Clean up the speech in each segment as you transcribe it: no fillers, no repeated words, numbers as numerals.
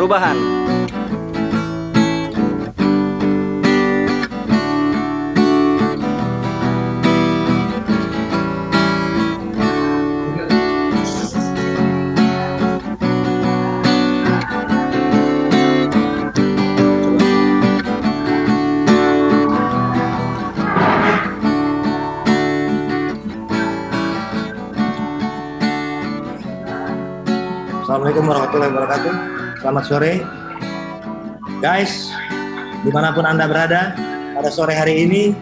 perubahan. Assalamualaikum warahmatullahi wabarakatuh. Selamat sore, guys. Dimanapun Anda berada, pada sore hari ini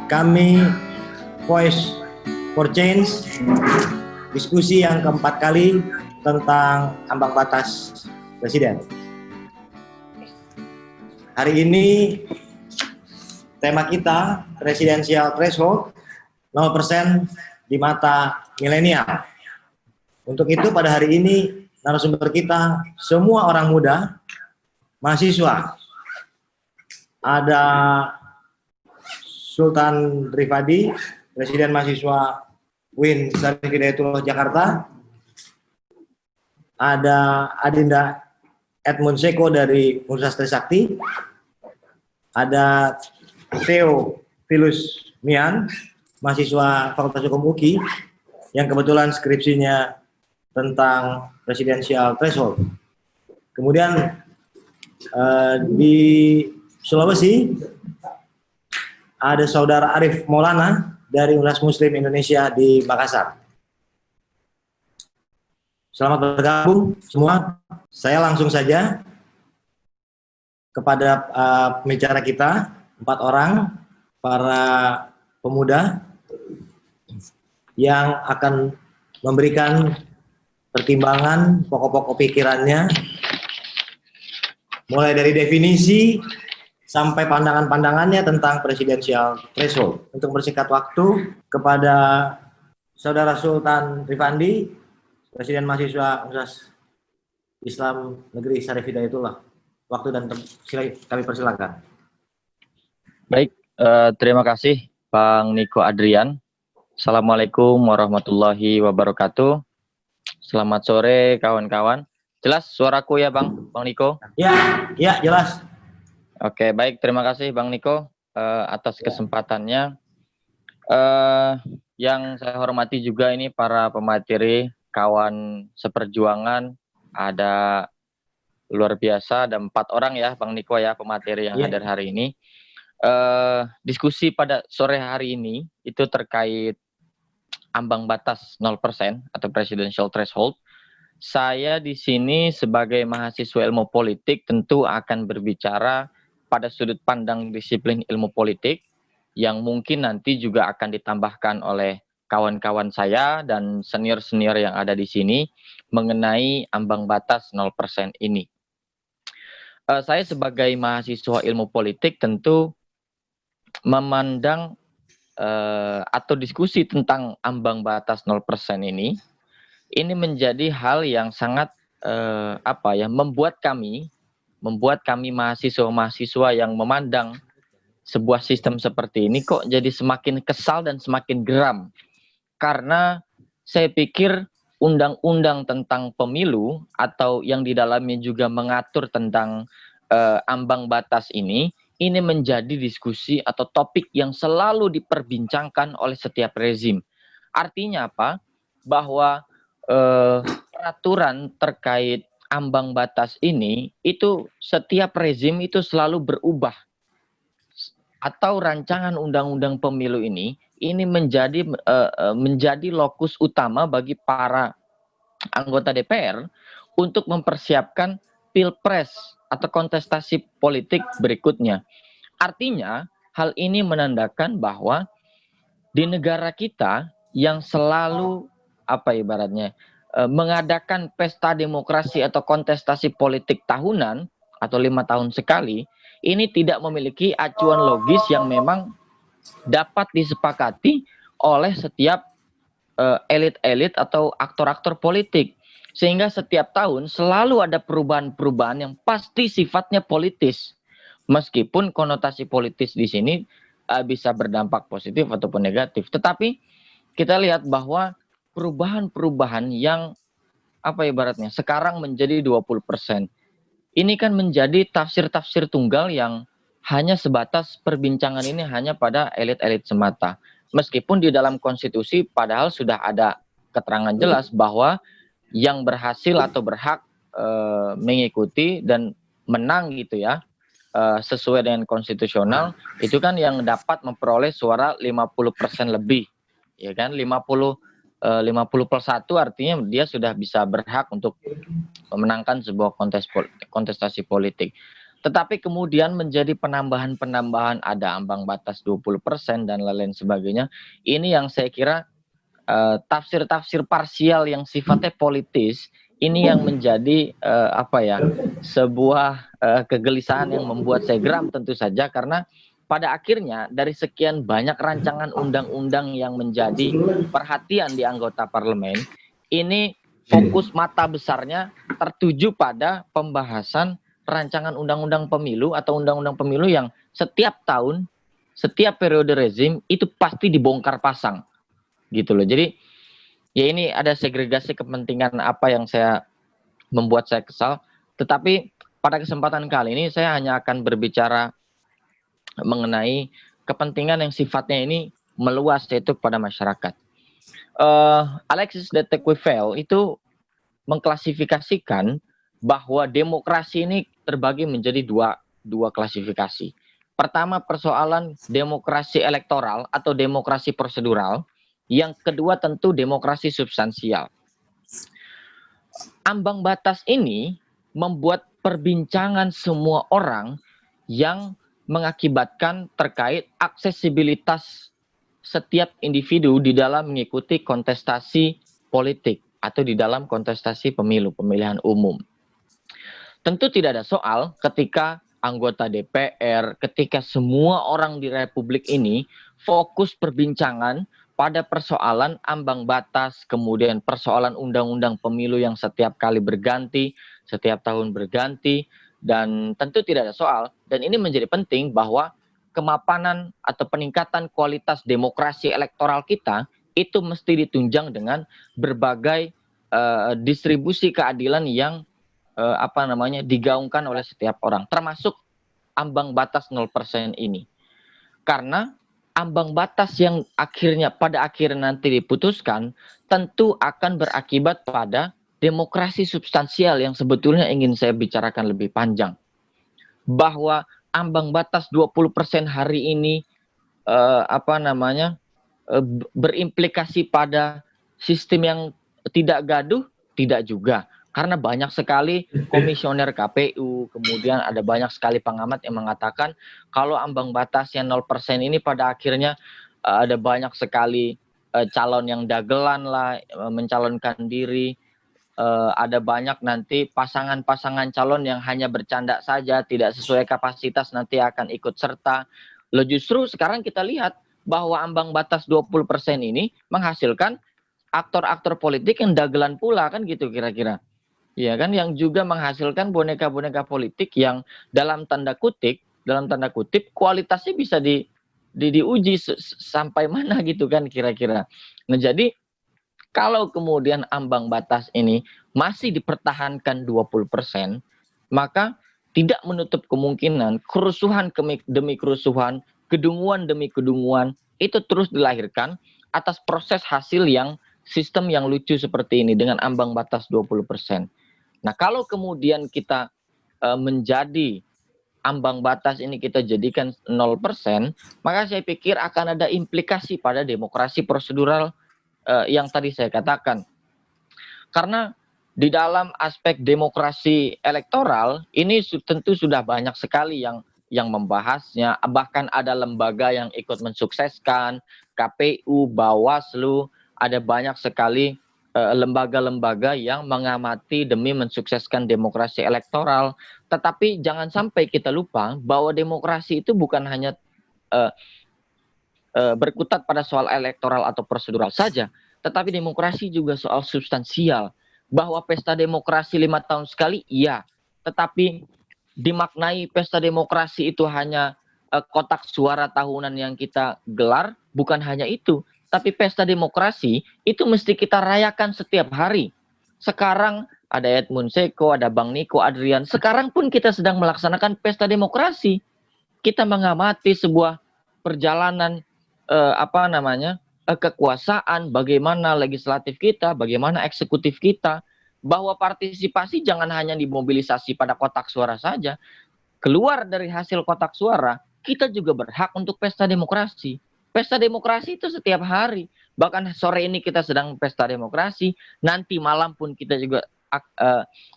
kami Voice for Change diskusi yang keempat kali tentang ambang batas presiden. Hari ini tema kita presidensial threshold 0% di mata milenial. Untuk itu pada hari ini narasumber kita semua orang muda, mahasiswa. Ada Sultan Rifadi, Presiden Mahasiswa UIN Syarif Hidayatullah Jakarta. Ada Adinda Edmund Seko dari Universitas Trisakti. Ada Theo Filus Mian, mahasiswa Fakultas Hukum UKI, yang kebetulan skripsinya tentang presidensial threshold. Kemudian di Sulawesi ada saudara Arif Maulana dari Universitas Muslim Indonesia di Makassar. Selamat bergabung semua. Saya langsung saja kepada pembicara kita, 4 orang, para pemuda yang akan memberikan pertimbangan pokok-pokok pikirannya, mulai dari definisi sampai pandangan-pandangannya tentang presidensial threshold. Untuk bersingkat waktu, kepada Saudara Sultan Rifandi, Presiden Mahasiswa Universitas Islam Negeri Syarif Hidayatullah, waktu dan kami persilakan. Baik, terima kasih Bang Niko Adrian. Assalamualaikum warahmatullahi wabarakatuh. Selamat sore kawan-kawan. Jelas suaraku ya Bang Niko? Ya jelas. Oke, baik, terima kasih Bang Niko atas kesempatannya. Yang saya hormati juga ini para pemateri, kawan seperjuangan, ada luar biasa, ada 4 orang ya Bang Niko ya pemateri yang hadir hari ini. Diskusi pada sore hari ini itu terkait ambang batas 0% atau presidential threshold. Saya di sini sebagai mahasiswa ilmu politik tentu akan berbicara pada sudut pandang disiplin ilmu politik yang mungkin nanti juga akan ditambahkan oleh kawan-kawan saya dan senior-senior yang ada di sini mengenai ambang batas 0% ini. Saya sebagai mahasiswa ilmu politik tentu memandang atau diskusi tentang ambang batas 0% ini menjadi hal yang sangat membuat kami mahasiswa yang memandang sebuah sistem seperti ini kok jadi semakin kesal dan semakin geram, karena saya pikir undang-undang tentang pemilu atau yang di dalamnya juga mengatur tentang ambang batas ini menjadi diskusi atau topik yang selalu diperbincangkan oleh setiap rezim. Artinya apa? Bahwa peraturan terkait ambang batas ini itu setiap rezim itu selalu berubah. Atau rancangan undang-undang pemilu ini menjadi lokus utama bagi para anggota DPR untuk mempersiapkan pilpres atau kontestasi politik berikutnya. Artinya, hal ini menandakan bahwa di negara kita yang selalu mengadakan pesta demokrasi atau kontestasi politik tahunan atau 5 tahun sekali, ini tidak memiliki acuan logis yang memang dapat disepakati oleh setiap elit-elit atau aktor-aktor politik. Sehingga setiap tahun selalu ada perubahan-perubahan yang pasti sifatnya politis. Meskipun konotasi politis di sini bisa berdampak positif ataupun negatif. Tetapi kita lihat bahwa perubahan-perubahan yang apa ibaratnya sekarang menjadi 20%. Ini kan menjadi tafsir-tafsir tunggal yang hanya sebatas perbincangan ini hanya pada elit-elit semata. Meskipun di dalam konstitusi padahal sudah ada keterangan jelas bahwa yang berhasil atau berhak mengikuti dan menang gitu ya, sesuai dengan konstitusional itu kan yang dapat memperoleh suara 50% lebih, ya kan, 50+1 artinya dia sudah bisa berhak untuk memenangkan sebuah kontestasi politik. Tetapi kemudian menjadi penambahan-penambahan, ada ambang batas 20% dan lain-lain sebagainya. Ini yang saya kira tafsir-tafsir parsial yang sifatnya politis, ini yang menjadi sebuah kegelisahan yang membuat saya geram tentu saja, karena pada akhirnya dari sekian banyak rancangan undang-undang yang menjadi perhatian di anggota parlemen, ini fokus mata besarnya tertuju pada pembahasan rancangan undang-undang pemilu atau undang-undang pemilu yang setiap tahun, setiap periode rezim itu pasti dibongkar pasang gitu loh. Jadi ya ini ada segregasi kepentingan apa yang membuat saya kesal. Tetapi pada kesempatan kali ini saya hanya akan berbicara mengenai kepentingan yang sifatnya ini meluas, yaitu kepada masyarakat. Alexis de Tocqueville itu mengklasifikasikan bahwa demokrasi ini terbagi menjadi dua klasifikasi. Pertama, persoalan demokrasi elektoral atau demokrasi prosedural. Yang kedua tentu demokrasi substansial. Ambang batas ini membuat perbincangan semua orang yang mengakibatkan terkait aksesibilitas setiap individu di dalam mengikuti kontestasi politik atau di dalam kontestasi pemilihan umum. Tentu tidak ada soal ketika anggota DPR, ketika semua orang di Republik ini fokus perbincangan pada persoalan ambang batas, kemudian persoalan undang-undang pemilu yang setiap kali berganti, setiap tahun berganti, dan tentu tidak ada soal. Dan ini menjadi penting bahwa kemapanan atau peningkatan kualitas demokrasi elektoral kita itu mesti ditunjang dengan berbagai distribusi keadilan yang digaungkan oleh setiap orang, termasuk ambang batas 0% ini. Karena ambang batas yang pada akhirnya nanti diputuskan tentu akan berakibat pada demokrasi substansial yang sebetulnya ingin saya bicarakan lebih panjang. Bahwa ambang batas 20% hari ini berimplikasi pada sistem yang tidak gaduh, tidak juga. Karena banyak sekali komisioner KPU, kemudian ada banyak sekali pengamat yang mengatakan kalau ambang batas yang 0% ini pada akhirnya ada banyak sekali calon yang dagelan lah, mencalonkan diri. Ada banyak nanti pasangan-pasangan calon yang hanya bercanda saja, tidak sesuai kapasitas nanti akan ikut serta. Loh, justru sekarang kita lihat bahwa ambang batas 20% ini menghasilkan aktor-aktor politik yang dagelan pula, kan gitu kira-kira. Ya kan, yang juga menghasilkan boneka-boneka politik yang dalam tanda kutip kualitasnya bisa diuji sampai mana gitu kan kira-kira. Nah, jadi kalau kemudian ambang batas ini masih dipertahankan 20%, maka tidak menutup kemungkinan kerusuhan demi kerusuhan, kedunguan demi kedunguan itu terus dilahirkan atas proses hasil yang sistem yang lucu seperti ini dengan ambang batas 20%. Nah, kalau kemudian kita menjadi ambang batas ini kita jadikan 0%, maka saya pikir akan ada implikasi pada demokrasi prosedural yang tadi saya katakan. Karena di dalam aspek demokrasi elektoral ini tentu sudah banyak sekali yang membahasnya, bahkan ada lembaga yang ikut mensukseskan, KPU, Bawaslu, ada banyak sekali lembaga-lembaga yang mengamati demi mensukseskan demokrasi elektoral. Tetapi jangan sampai kita lupa bahwa demokrasi itu bukan hanya berkutat pada soal elektoral atau prosedural saja, tetapi demokrasi juga soal substansial. Bahwa pesta demokrasi 5 tahun sekali, iya, tetapi dimaknai pesta demokrasi itu hanya kotak suara tahunan yang kita gelar, bukan hanya itu, tapi pesta demokrasi itu mesti kita rayakan setiap hari. Sekarang ada Edmund Seko, ada Bang Niko, Adrian. Sekarang pun kita sedang melaksanakan pesta demokrasi. Kita mengamati sebuah perjalanan kekuasaan, bagaimana legislatif kita, bagaimana eksekutif kita, bahwa partisipasi jangan hanya dimobilisasi pada kotak suara saja. Keluar dari hasil kotak suara, kita juga berhak untuk pesta demokrasi. Pesta demokrasi itu setiap hari. Bahkan sore ini kita sedang pesta demokrasi, nanti malam pun kita juga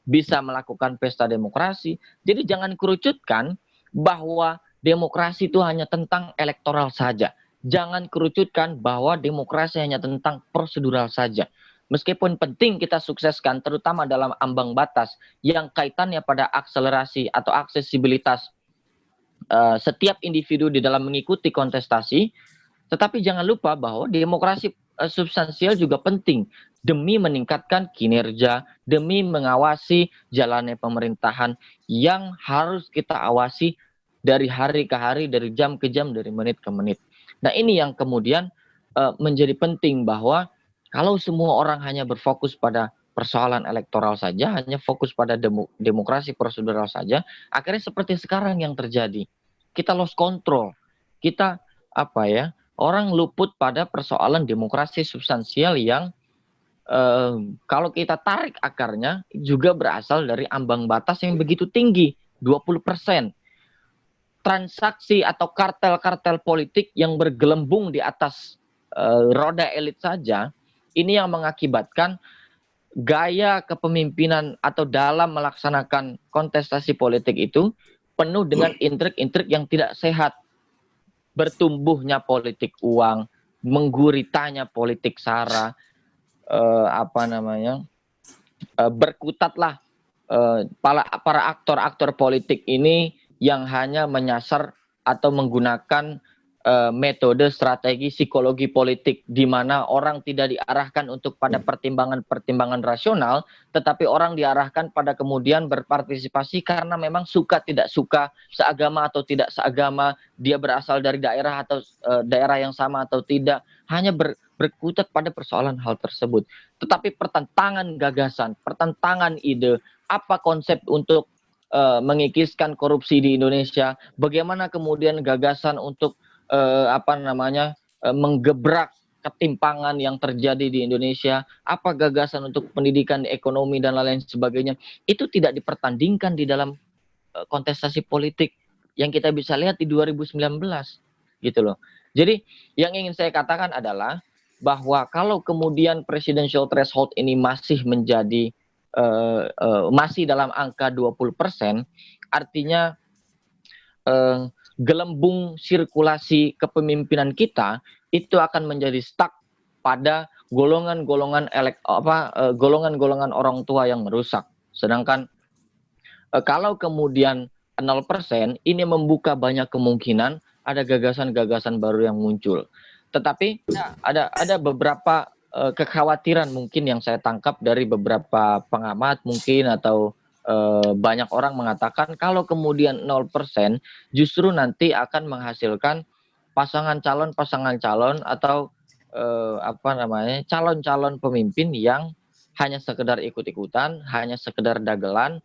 bisa melakukan pesta demokrasi. Jadi jangan kerucutkan bahwa demokrasi itu hanya tentang elektoral saja. Jangan kerucutkan bahwa demokrasi hanya tentang prosedural saja. Meskipun penting kita sukseskan, terutama dalam ambang batas yang kaitannya pada akselerasi atau aksesibilitas setiap individu di dalam mengikuti kontestasi, tetapi jangan lupa bahwa demokrasi substansial juga penting demi meningkatkan kinerja, demi mengawasi jalannya pemerintahan yang harus kita awasi dari hari ke hari, dari jam ke jam, dari menit ke menit. Nah, ini yang kemudian menjadi penting, bahwa kalau semua orang hanya berfokus pada persoalan elektoral saja, hanya fokus pada demokrasi prosedural saja, akhirnya seperti sekarang yang terjadi. Kita lost control. Kita orang luput pada persoalan demokrasi substansial yang kalau kita tarik akarnya juga berasal dari ambang batas yang begitu tinggi, 20%. Transaksi atau kartel-kartel politik yang bergelembung di atas roda elit saja, ini yang mengakibatkan gaya kepemimpinan atau dalam melaksanakan kontestasi politik itu penuh dengan intrik-intrik yang tidak sehat. Bertumbuhnya politik uang, mengguritanya politik sara, berkutatlah para aktor-aktor politik ini yang hanya menyasar atau menggunakan metode strategi psikologi politik, di mana orang tidak diarahkan untuk pada pertimbangan-pertimbangan rasional, tetapi orang diarahkan pada kemudian berpartisipasi karena memang suka tidak suka, seagama atau tidak seagama, dia berasal dari daerah atau daerah yang sama atau tidak, hanya berkutat pada persoalan hal tersebut. Tetapi pertentangan gagasan, pertentangan ide, apa konsep untuk mengikiskan korupsi di Indonesia, bagaimana kemudian gagasan untuk menggebrak ketimpangan yang terjadi di Indonesia, apa gagasan untuk pendidikan, ekonomi dan lain-lain sebagainya, itu tidak dipertandingkan di dalam kontestasi politik yang kita bisa lihat di 2019 gitu loh. Jadi yang ingin saya katakan adalah bahwa kalau kemudian presidential threshold ini masih menjadi masih dalam angka 20%, artinya gelembung sirkulasi kepemimpinan kita itu akan menjadi stuck pada golongan-golongan orang tua yang merusak. Sedangkan kalau kemudian 0%, ini membuka banyak kemungkinan ada gagasan-gagasan baru yang muncul. Tetapi ada beberapa kekhawatiran mungkin yang saya tangkap dari beberapa pengamat mungkin, atau banyak orang mengatakan kalau kemudian 0% justru nanti akan menghasilkan pasangan calon atau calon-calon pemimpin yang hanya sekedar ikut-ikutan, hanya sekedar dagelan,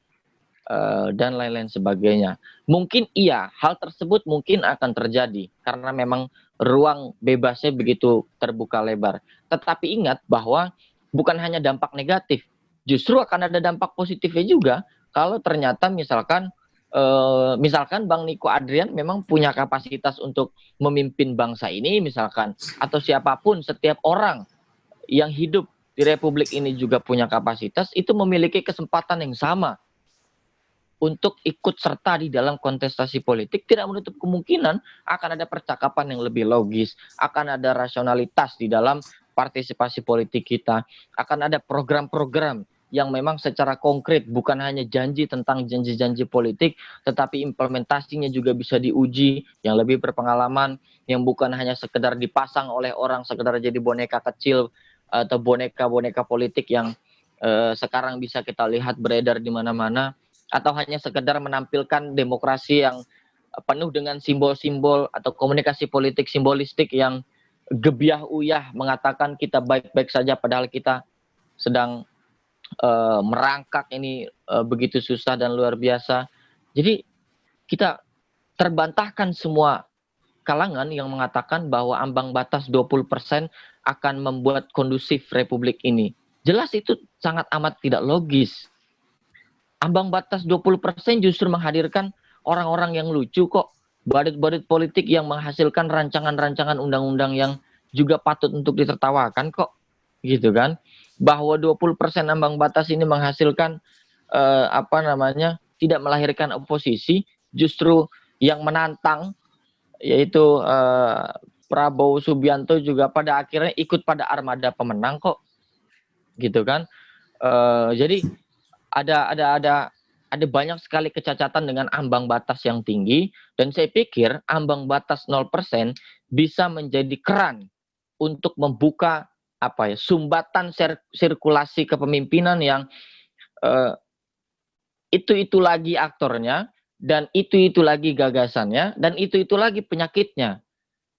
dan lain-lain sebagainya. Mungkin iya, hal tersebut mungkin akan terjadi karena memang ruang bebasnya begitu terbuka lebar. Tetapi ingat bahwa bukan hanya dampak negatif, justru akan ada dampak positifnya juga kalau ternyata misalkan Bang Niko Adrian memang punya kapasitas untuk memimpin bangsa ini misalkan, atau siapapun, setiap orang yang hidup di Republik ini juga punya kapasitas, itu memiliki kesempatan yang sama untuk ikut serta di dalam kontestasi politik, tidak menutup kemungkinan akan ada percakapan yang lebih logis, akan ada rasionalitas di dalam partisipasi politik kita, akan ada program-program yang memang secara konkret, bukan hanya janji tentang janji-janji politik, tetapi implementasinya juga bisa diuji, yang lebih berpengalaman, yang bukan hanya sekedar dipasang oleh orang, sekedar jadi boneka kecil, atau boneka-boneka politik yang sekarang bisa kita lihat beredar di mana-mana, atau hanya sekedar menampilkan demokrasi yang penuh dengan simbol-simbol atau komunikasi politik simbolistik yang gebiah uyah mengatakan kita baik-baik saja padahal kita sedang merangkak ini begitu susah dan luar biasa. Jadi kita terbantahkan semua kalangan yang mengatakan bahwa ambang batas 20% akan membuat kondusif republik ini. Jelas itu sangat amat tidak logis. Ambang batas 20% justru menghadirkan orang-orang yang lucu kok. Badut-badut politik yang menghasilkan rancangan-rancangan undang-undang yang juga patut untuk ditertawakan kok. Gitu kan. Bahwa 20% ambang batas ini menghasilkan tidak melahirkan oposisi, justru yang menantang yaitu Prabowo Subianto juga pada akhirnya ikut pada armada pemenang kok. Gitu kan. Jadi ada banyak sekali kecacatan dengan ambang batas yang tinggi, dan saya pikir ambang batas 0% bisa menjadi keran untuk membuka sumbatan sirkulasi kepemimpinan yang itu lagi aktornya, dan itu lagi gagasannya, dan itu lagi penyakitnya.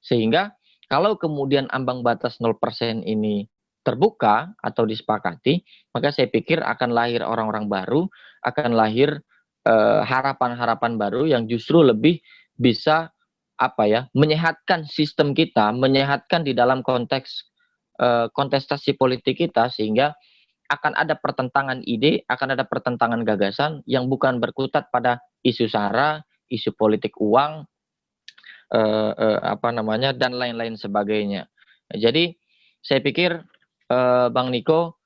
Sehingga kalau kemudian ambang batas 0% ini terbuka atau disepakati, maka saya pikir akan lahir orang-orang baru, akan lahir harapan-harapan baru yang justru lebih bisa menyehatkan sistem kita, menyehatkan di dalam konteks kontestasi politik kita, sehingga akan ada pertentangan ide, akan ada pertentangan gagasan yang bukan berkutat pada isu sara, isu politik uang, dan lain-lain sebagainya. Jadi saya pikir Bang Niko,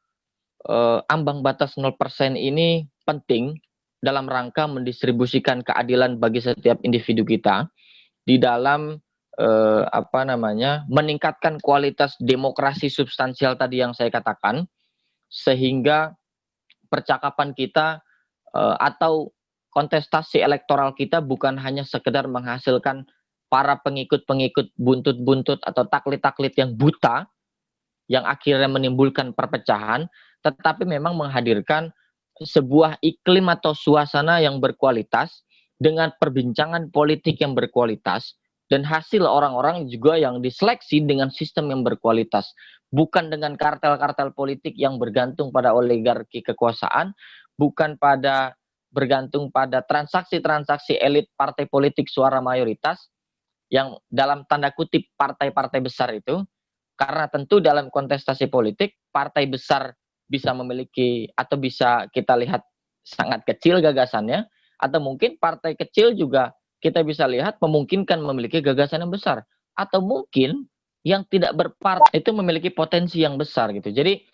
ambang batas 0% ini penting dalam rangka mendistribusikan keadilan bagi setiap individu kita di dalam meningkatkan kualitas demokrasi substansial tadi yang saya katakan, sehingga percakapan kita atau kontestasi elektoral kita bukan hanya sekedar menghasilkan para pengikut-pengikut buntut-buntut atau taklit-taklit yang buta, yang akhirnya menimbulkan perpecahan, tetapi memang menghadirkan sebuah iklim atau suasana yang berkualitas, dengan perbincangan politik yang berkualitas, dan hasil orang-orang juga yang diseleksi dengan sistem yang berkualitas. Bukan dengan kartel-kartel politik yang bergantung pada oligarki kekuasaan, bukan bergantung pada transaksi-transaksi elit partai politik suara mayoritas, yang dalam tanda kutip partai-partai besar itu, karena tentu dalam kontestasi politik, partai besar bisa memiliki atau bisa kita lihat sangat kecil gagasannya, atau mungkin partai kecil juga kita bisa lihat memungkinkan memiliki gagasan yang besar, atau mungkin yang tidak berpartai itu memiliki potensi yang besar gitu. Jadi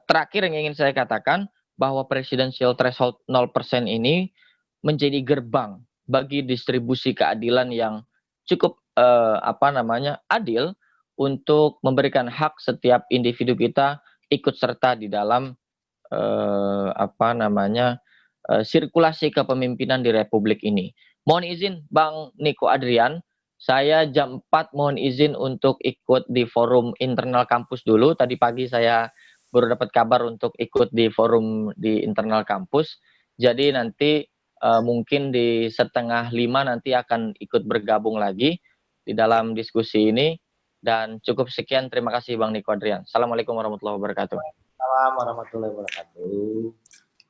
terakhir yang ingin saya katakan, bahwa presidensial threshold 0% ini menjadi gerbang bagi distribusi keadilan yang cukup adil untuk memberikan hak setiap individu kita ikut serta di dalam sirkulasi kepemimpinan di Republik ini. Mohon izin Bang Niko Adrian, saya jam 4 mohon izin untuk ikut di forum internal kampus dulu. Tadi pagi saya baru dapat kabar untuk ikut di forum di internal kampus. Jadi nanti mungkin di 4:30 nanti akan ikut bergabung lagi di dalam diskusi ini. Dan cukup sekian, terima kasih Bang Niko Adrian. Assalamualaikum warahmatullahi wabarakatuh. Assalamualaikum warahmatullahi wabarakatuh.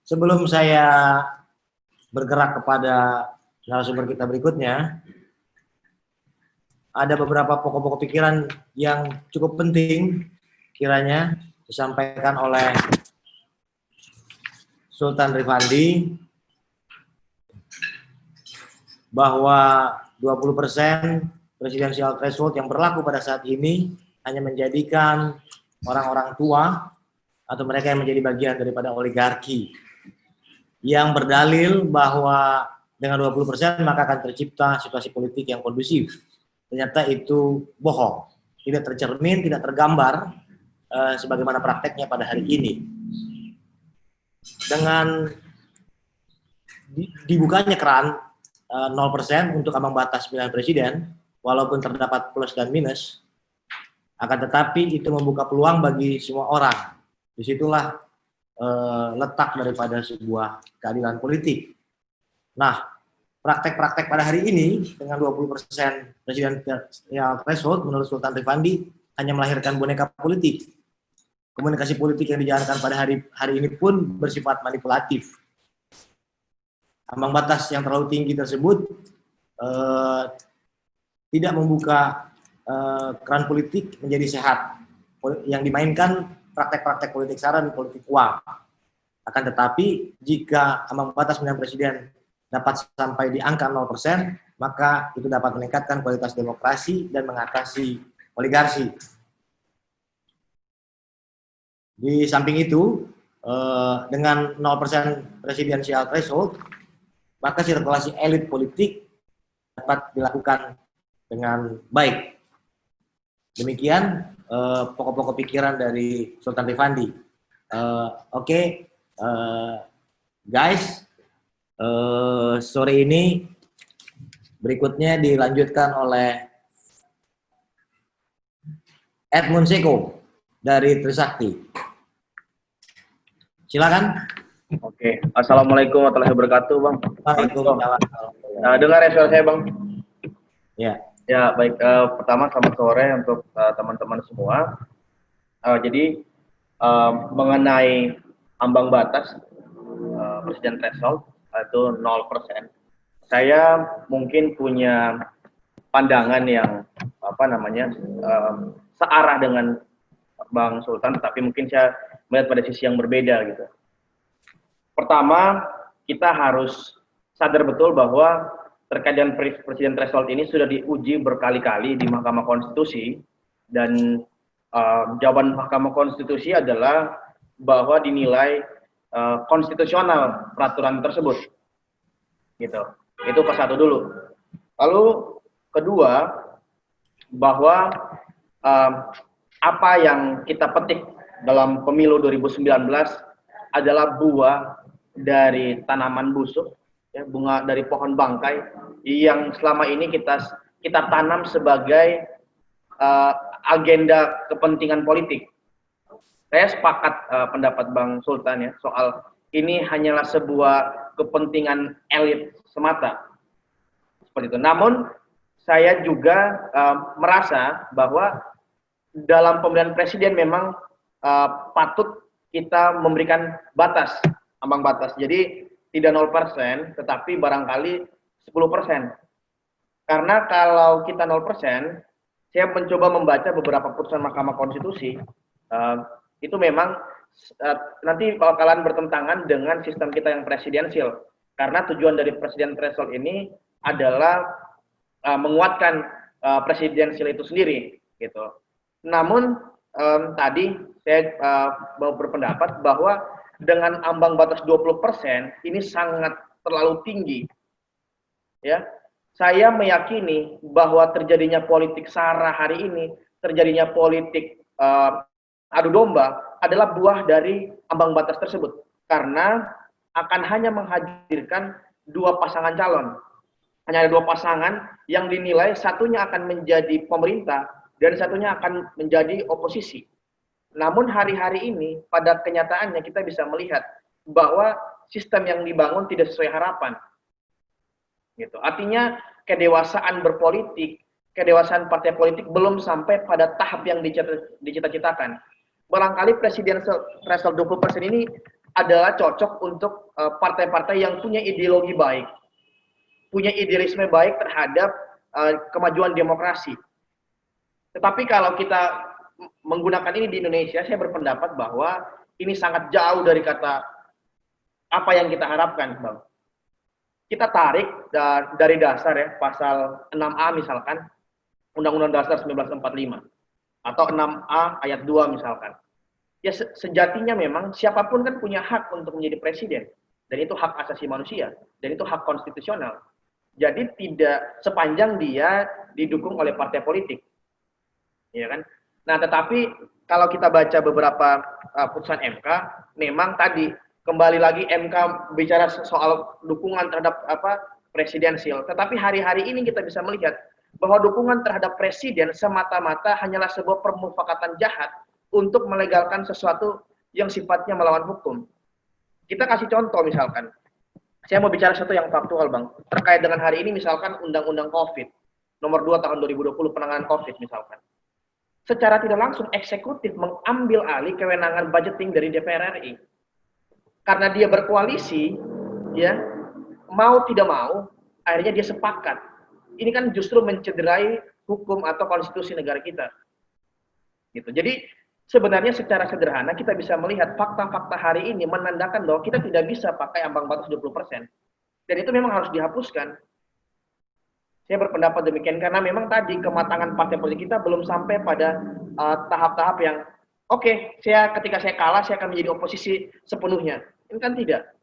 Sebelum saya bergerak kepada narasumber kita berikutnya, ada beberapa pokok-pokok pikiran yang cukup penting kiranya disampaikan oleh Sultan Rifandi, bahwa 20% presidensial threshold yang berlaku pada saat ini hanya menjadikan orang-orang tua atau mereka yang menjadi bagian daripada oligarki yang berdalil bahwa dengan 20% maka akan tercipta situasi politik yang kondusif. Ternyata itu bohong, tidak tercermin, tidak tergambar sebagaimana prakteknya pada hari ini. Dengan dibukanya keran 0% untuk ambang batas pemilihan presiden, walaupun terdapat plus dan minus, akan tetapi itu membuka peluang bagi semua orang. Disitulah letak daripada sebuah keadilan politik. Nah, praktek-praktek pada hari ini dengan 20% presidensial threshold menurut Sultan Rifandi hanya melahirkan boneka politik. komunikasi politik yang dijalankan pada hari ini pun bersifat manipulatif. Ambang batas yang terlalu tinggi tersebut tidak membuka keran politik menjadi sehat. Yang dimainkan praktek-praktek politik sara dan politik uang. Akan tetapi, jika ambang batas pemilihan presiden dapat sampai di angka 0%, maka itu dapat meningkatkan kualitas demokrasi dan mengatasi oligarki. Di samping itu, dengan 0% presidensial threshold, maka sirkulasi elit politik dapat dilakukan dengan baik. Demikian pokok-pokok pikiran dari Sultan Rifandi. Oke, guys, sore ini berikutnya dilanjutkan oleh Edmund Seko dari Trisakti. Silakan. Oke, assalamualaikum warahmatullahi wabarakatuh, Bang. Waalaikumsalam. Dengar ya suara saya, Bang? Ya. Ya, baik. Pertama, selamat sore untuk teman-teman semua. Jadi, mengenai ambang batas presiden threshold itu 0%. Saya mungkin punya pandangan yang searah dengan Bang Sultan, tapi mungkin saya melihat pada sisi yang berbeda gitu. Pertama, kita harus sadar betul bahwa terkait dengan presiden threshold ini sudah diuji berkali-kali di Mahkamah Konstitusi, dan jawaban Mahkamah Konstitusi adalah bahwa dinilai konstitusional peraturan tersebut, gitu. Itu ke satu dulu. Lalu kedua, bahwa apa yang kita petik dalam pemilu 2019 adalah buah dari tanaman busuk, ya, bunga dari pohon bangkai yang selama ini kita tanam sebagai agenda kepentingan politik. Saya sepakat pendapat Bang Sultan ya, soal ini hanyalah sebuah kepentingan elit semata. Seperti itu. Namun saya juga merasa bahwa dalam pemilihan presiden memang patut kita memberikan batas, ambang batas. Jadi tidak 0%, tetapi barangkali 10%. Karena kalau kita 0%, saya mencoba membaca beberapa putusan Mahkamah Konstitusi, itu memang nanti bakalan bertentangan dengan sistem kita yang presidensial. Karena tujuan dari presiden threshold ini adalah menguatkan presidensial itu sendiri, gitu. Namun tadi saya mau berpendapat bahwa dengan ambang batas 20% ini sangat terlalu tinggi. Ya, saya meyakini bahwa terjadinya politik sara hari ini, terjadinya politik adu domba adalah buah dari ambang batas tersebut, karena akan hanya menghadirkan dua pasangan calon. Hanya ada dua pasangan yang dinilai satunya akan menjadi pemerintah dan satunya akan menjadi oposisi. Namun hari-hari ini pada kenyataannya kita bisa melihat bahwa sistem yang dibangun tidak sesuai harapan. Gitu. Artinya kedewasaan berpolitik, kedewasaan partai politik belum sampai pada tahap yang dicita-citakan. Barangkali presiden threshold 20% ini adalah cocok untuk partai-partai yang punya ideologi baik, punya idealisme baik terhadap kemajuan demokrasi. Tetapi kalau kita menggunakan ini di Indonesia, saya berpendapat bahwa ini sangat jauh dari kata apa yang kita harapkan, Bang. Kita tarik dari dasar ya, pasal 6A misalkan, Undang-Undang Dasar 1945, atau 6A ayat 2 misalkan. Ya sejatinya memang siapapun kan punya hak untuk menjadi presiden, dan itu hak asasi manusia, dan itu hak konstitusional. Jadi tidak sepanjang dia didukung oleh partai politik. Ya kan? Nah, tetapi kalau kita baca beberapa putusan MK, memang tadi kembali lagi MK bicara soal dukungan terhadap presidensial. Tetapi hari-hari ini kita bisa melihat bahwa dukungan terhadap presiden semata-mata hanyalah sebuah permufakatan jahat untuk melegalkan sesuatu yang sifatnya melawan hukum. Kita kasih contoh misalkan. Saya mau bicara sesuatu yang faktual, Bang. Terkait dengan hari ini misalkan Undang-Undang COVID nomor 2 tahun 2020 penanganan COVID misalkan. secara tidak langsung eksekutif mengambil alih kewenangan budgeting dari DPR RI. Karena dia berkoalisi, ya, mau tidak mau, akhirnya dia sepakat. Ini kan justru mencederai hukum atau konstitusi negara kita. Gitu. Jadi sebenarnya secara sederhana kita bisa melihat fakta-fakta hari ini menandakan bahwa kita tidak bisa pakai ambang batas 20%. Dan itu memang harus dihapuskan. Saya berpendapat demikian karena memang tadi kematangan partai politik kita belum sampai pada tahap-tahap yang oke, ketika saya kalah saya akan menjadi oposisi sepenuhnya. Ini kan tidak.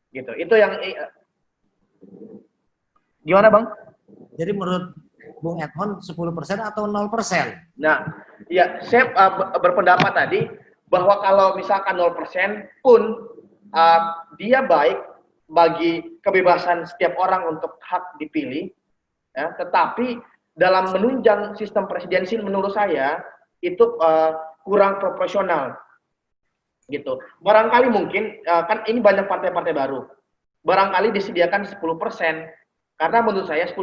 Gitu. Itu yang gimana, Bang? Jadi menurut Bung Edmond 10% atau 0%? Nah, ya saya berpendapat tadi bahwa kalau misalkan 0% pun dia baik bagi kebebasan setiap orang untuk hak dipilih, ya, tetapi dalam menunjang sistem presidensil menurut saya itu kurang proporsional, gitu. Barangkali mungkin kan ini banyak partai-partai baru, barangkali disediakan 10%, karena menurut saya 10%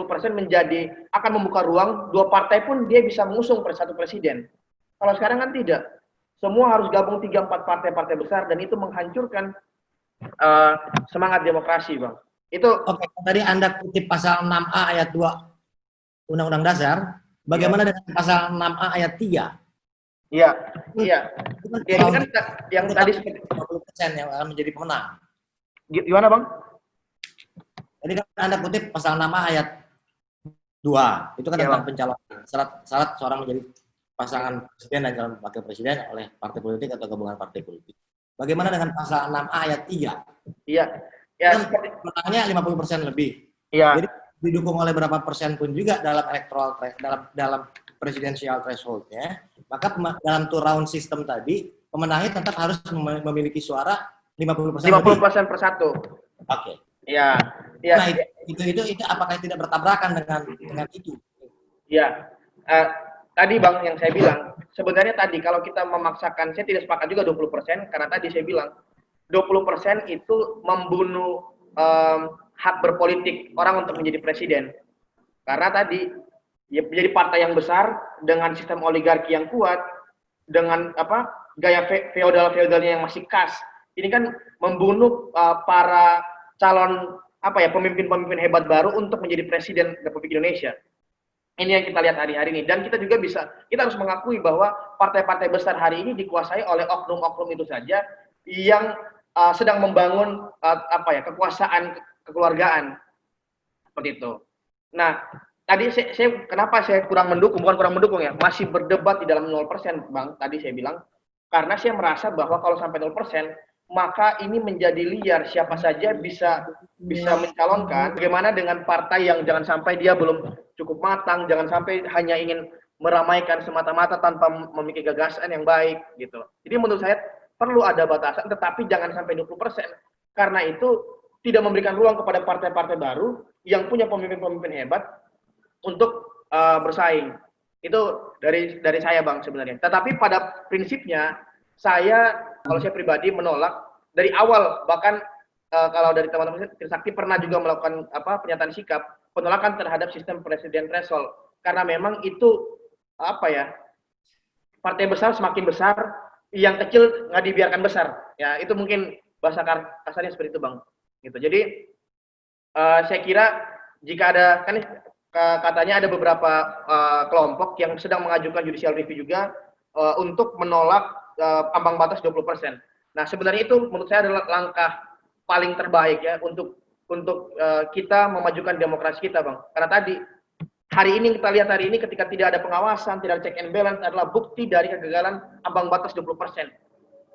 akan membuka ruang dua partai pun dia bisa mengusung satu presiden. Kalau sekarang kan tidak, semua harus gabung 3-4 partai-partai besar dan itu menghancurkan semangat demokrasi, Bang. Itu Oke, tadi Anda kutip pasal 6A ayat 2 Undang-Undang Dasar, bagaimana dengan pasal 6A ayat 3? Iya. Ya, ini kan yang tadi 20% yang akan menjadi pemenang. Gimana, Bang? Tadi kan Anda kutip pasal 6A ayat 2. Itu kan Ya, tentang pencalonan. Syarat seorang menjadi pasangan presiden dan calon wakil presiden oleh partai politik atau gabungan partai politik. Bagaimana dengan pasal 6A ayat 3? Iya. Ya, kan pemenangnya 50% lebih. Iya. Jadi didukung oleh berapa persen pun juga dalam electoral dalam presidensial threshold-nya, maka dalam two round system tadi pemenangnya tetap harus memiliki suara 50% 50% per satu. Oke. Ya. Ya. Nah, itu apakah tidak bertabrakan dengan itu? Ya. Tadi, Bang, yang saya bilang, sebenarnya tadi kalau kita memaksakan, saya tidak sepakat juga 20%, karena tadi saya bilang 20% itu membunuh hak berpolitik orang untuk menjadi presiden. Karena tadi ya, menjadi partai yang besar dengan sistem oligarki yang kuat, dengan gaya feodalnya yang masih khas. Ini kan membunuh para calon pemimpin-pemimpin hebat baru untuk menjadi presiden Republik Indonesia. Ini yang kita lihat hari-hari ini, dan kita juga kita harus mengakui bahwa partai-partai besar hari ini dikuasai oleh oknum-oknum itu saja yang sedang membangun kekuasaan kekeluargaan seperti itu. Nah, tadi kenapa saya bukan kurang mendukung ya, masih berdebat di dalam 0%, Bang. Tadi saya bilang karena saya merasa bahwa kalau sampai 0%, maka ini menjadi liar, siapa saja bisa mencalonkan. Bagaimana dengan partai yang jangan sampai dia belum cukup matang, jangan sampai hanya ingin meramaikan semata-mata tanpa memiliki gagasan yang baik gitu. Jadi menurut saya perlu ada batasan, tetapi jangan sampai 20%. Karena itu tidak memberikan ruang kepada partai-partai baru yang punya pemimpin-pemimpin hebat untuk bersaing. Itu dari saya, Bang, sebenarnya. Tetapi pada prinsipnya kalau saya pribadi menolak dari awal, bahkan kalau dari teman-teman Trisakti pernah juga melakukan pernyataan sikap penolakan terhadap sistem presiden threshold, karena memang itu partai besar semakin besar, yang kecil nggak dibiarkan besar. Ya, itu mungkin bahasa kasarnya seperti itu, Bang. Gitu. Jadi saya kira jika ada kan katanya ada beberapa kelompok yang sedang mengajukan judicial review juga untuk menolak ambang batas 20%. Nah, sebenarnya itu menurut saya adalah langkah paling terbaik ya untuk kita memajukan demokrasi kita, Bang. Karena tadi hari ini kita lihat ketika tidak ada pengawasan, tidak ada check and balance adalah bukti dari kegagalan ambang batas 20%.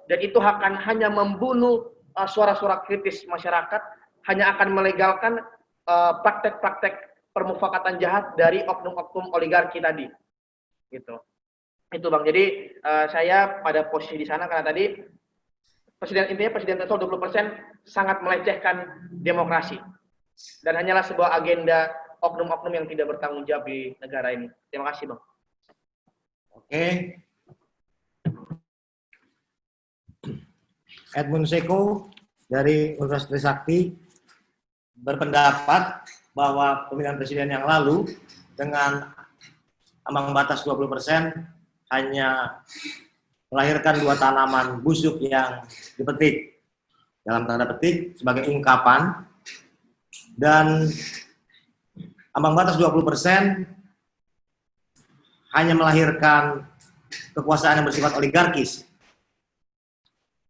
Dan itu akan hanya membunuh suara-suara kritis masyarakat, hanya akan melegalkan praktek-praktek permufakatan jahat dari oknum-oknum oligarki tadi. Gitu. Itu, Bang. Jadi saya pada posisi di sana karena tadi presiden threshold 20% sangat melecehkan demokrasi dan hanyalah sebuah agenda oknum-oknum yang tidak bertanggung jawab di negara ini. Terima kasih, Bang. Oke. Edmund Seko dari Universitas Trisakti berpendapat bahwa pemilihan presiden yang lalu dengan ambang batas 20% hanya melahirkan 2 tanaman busuk yang dipetik, dalam tanda petik, sebagai ungkapan, dan ambang batas 20% hanya melahirkan kekuasaan yang bersifat oligarkis.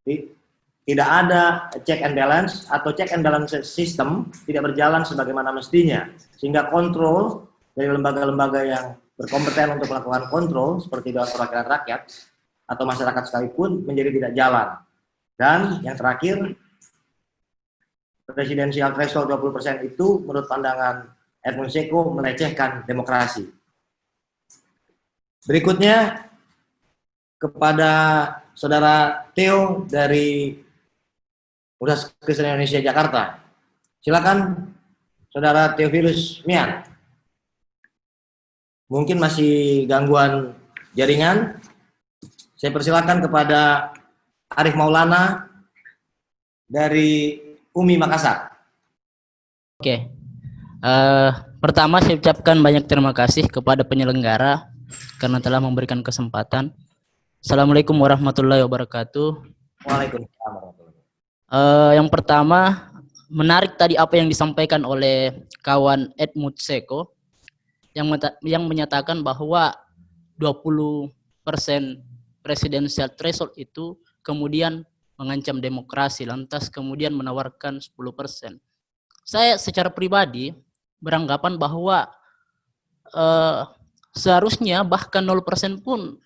Jadi, tidak ada check and balance atau check and balance system tidak berjalan sebagaimana mestinya, sehingga kontrol dari lembaga-lembaga yang berkompeten untuk melakukan kontrol seperti Dewan Perwakilan Rakyat atau masyarakat sekalipun menjadi tidak jalan. Dan yang terakhir, presidensial threshold 20% itu menurut pandangan Edmund Seko melecehkan demokrasi. Berikutnya kepada Saudara Theo dari Universitas Kristen Indonesia Jakarta. Silakan Saudara Theophilus Mian. Mungkin masih gangguan jaringan. Saya persilakan kepada Arif Maulana dari UMI Makassar. Oke. Pertama saya ucapkan banyak terima kasih kepada penyelenggara karena telah memberikan kesempatan. Assalamualaikum warahmatullahi wabarakatuh. Waalaikumsalam warahmatullahi wabarakatuh. Yang pertama, menarik tadi apa yang disampaikan oleh kawan Edmund Seko yang menyatakan bahwa 20% presidensial threshold itu kemudian mengancam demokrasi, lantas kemudian menawarkan 10%. Saya secara pribadi beranggapan bahwa seharusnya bahkan 0% pun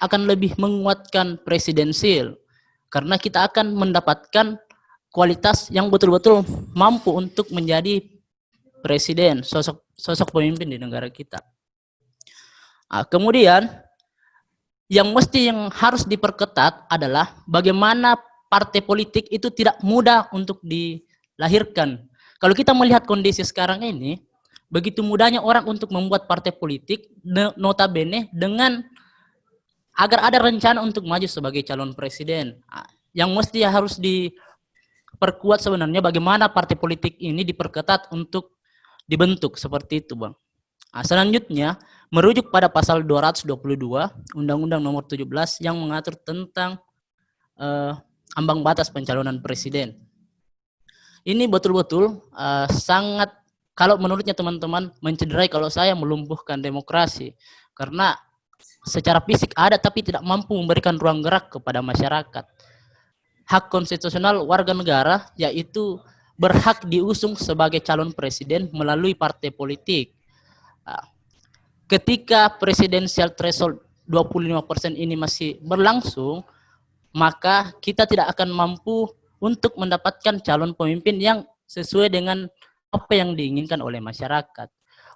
akan lebih menguatkan presidensil, karena kita akan mendapatkan kualitas yang betul-betul mampu untuk menjadi presiden, sosok pemimpin di negara kita. Kemudian yang harus diperketat adalah bagaimana partai politik itu tidak mudah untuk dilahirkan. Kalau kita melihat kondisi sekarang ini, begitu mudahnya orang untuk membuat partai politik, notabene dengan agar ada rencana untuk maju sebagai calon presiden. Yang harus diperkuat sebenarnya bagaimana partai politik ini diperketat untuk dibentuk seperti itu, Bang. Selanjutnya, merujuk pada pasal 222 Undang-Undang Nomor 17 yang mengatur tentang ambang batas pencalonan presiden. Ini betul-betul sangat, kalau menurutnya teman-teman, mencederai, kalau saya melumpuhkan demokrasi. Karena secara fisik ada tapi tidak mampu memberikan ruang gerak kepada masyarakat. Hak konstitusional warga negara yaitu berhak diusung sebagai calon presiden melalui partai politik. Ketika presidensial threshold 25% ini masih berlangsung, maka kita tidak akan mampu untuk mendapatkan calon pemimpin yang sesuai dengan apa yang diinginkan oleh masyarakat.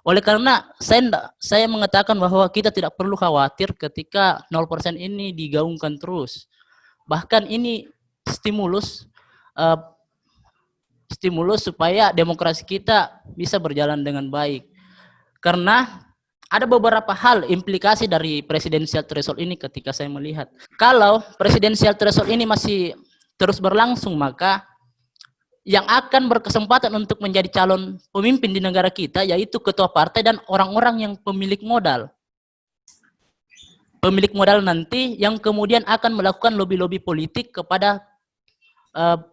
Oleh karena saya mengatakan bahwa kita tidak perlu khawatir ketika 0% ini digaungkan terus. Bahkan ini stimulus supaya demokrasi kita bisa berjalan dengan baik. Karena ada beberapa hal implikasi dari presidensial threshold ini ketika saya melihat. Kalau presidensial threshold ini masih terus berlangsung, maka yang akan berkesempatan untuk menjadi calon pemimpin di negara kita yaitu ketua partai dan orang-orang yang pemilik modal. Pemilik modal nanti yang kemudian akan melakukan lobby-lobby politik kepada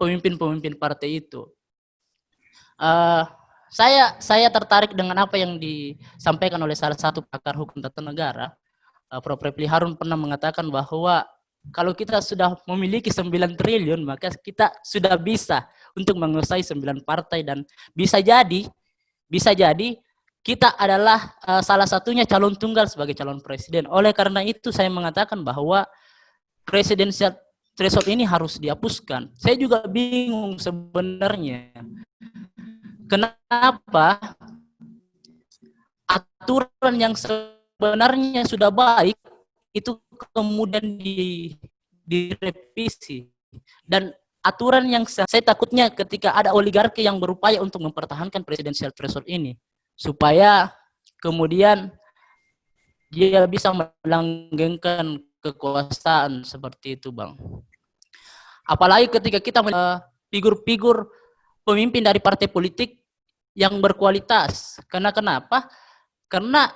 pemimpin-pemimpin partai itu. Saya tertarik dengan apa yang disampaikan oleh salah satu pakar hukum tata negara, Prof. Refli Harun pernah mengatakan bahwa kalau kita sudah memiliki 9 triliun, maka kita sudah bisa untuk menguasai 9 partai dan bisa jadi kita adalah salah satunya calon tunggal sebagai calon presiden. Oleh karena itu saya mengatakan bahwa presidensial threshold ini harus dihapuskan. Saya juga bingung sebenarnya. Kenapa aturan yang sebenarnya sudah baik itu kemudian direvisi, dan aturan yang saya takutnya ketika ada oligarki yang berupaya untuk mempertahankan presidensial threshold ini supaya kemudian dia bisa melanggengkan kekuasaan seperti itu, Bang. Apalagi ketika kita figur-figur pemimpin dari partai politik yang berkualitas. Karena kenapa? Karena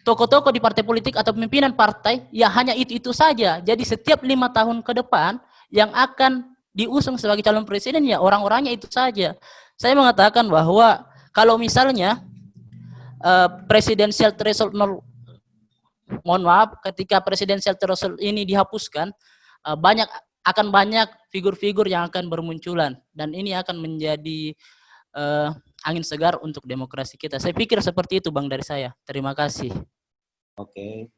tokoh-tokoh di partai politik atau pimpinan partai ya hanya itu saja. Jadi setiap 5 tahun ke depan yang akan diusung sebagai calon presiden ya orang-orangnya itu saja. Saya mengatakan bahwa kalau misalnya presidensial threshold mohon maaf, ketika presidensial threshold ini dihapuskan, akan banyak figur-figur yang akan bermunculan dan ini akan menjadi angin segar untuk demokrasi kita. Saya pikir seperti itu Bang dari saya. Terima kasih. Oke.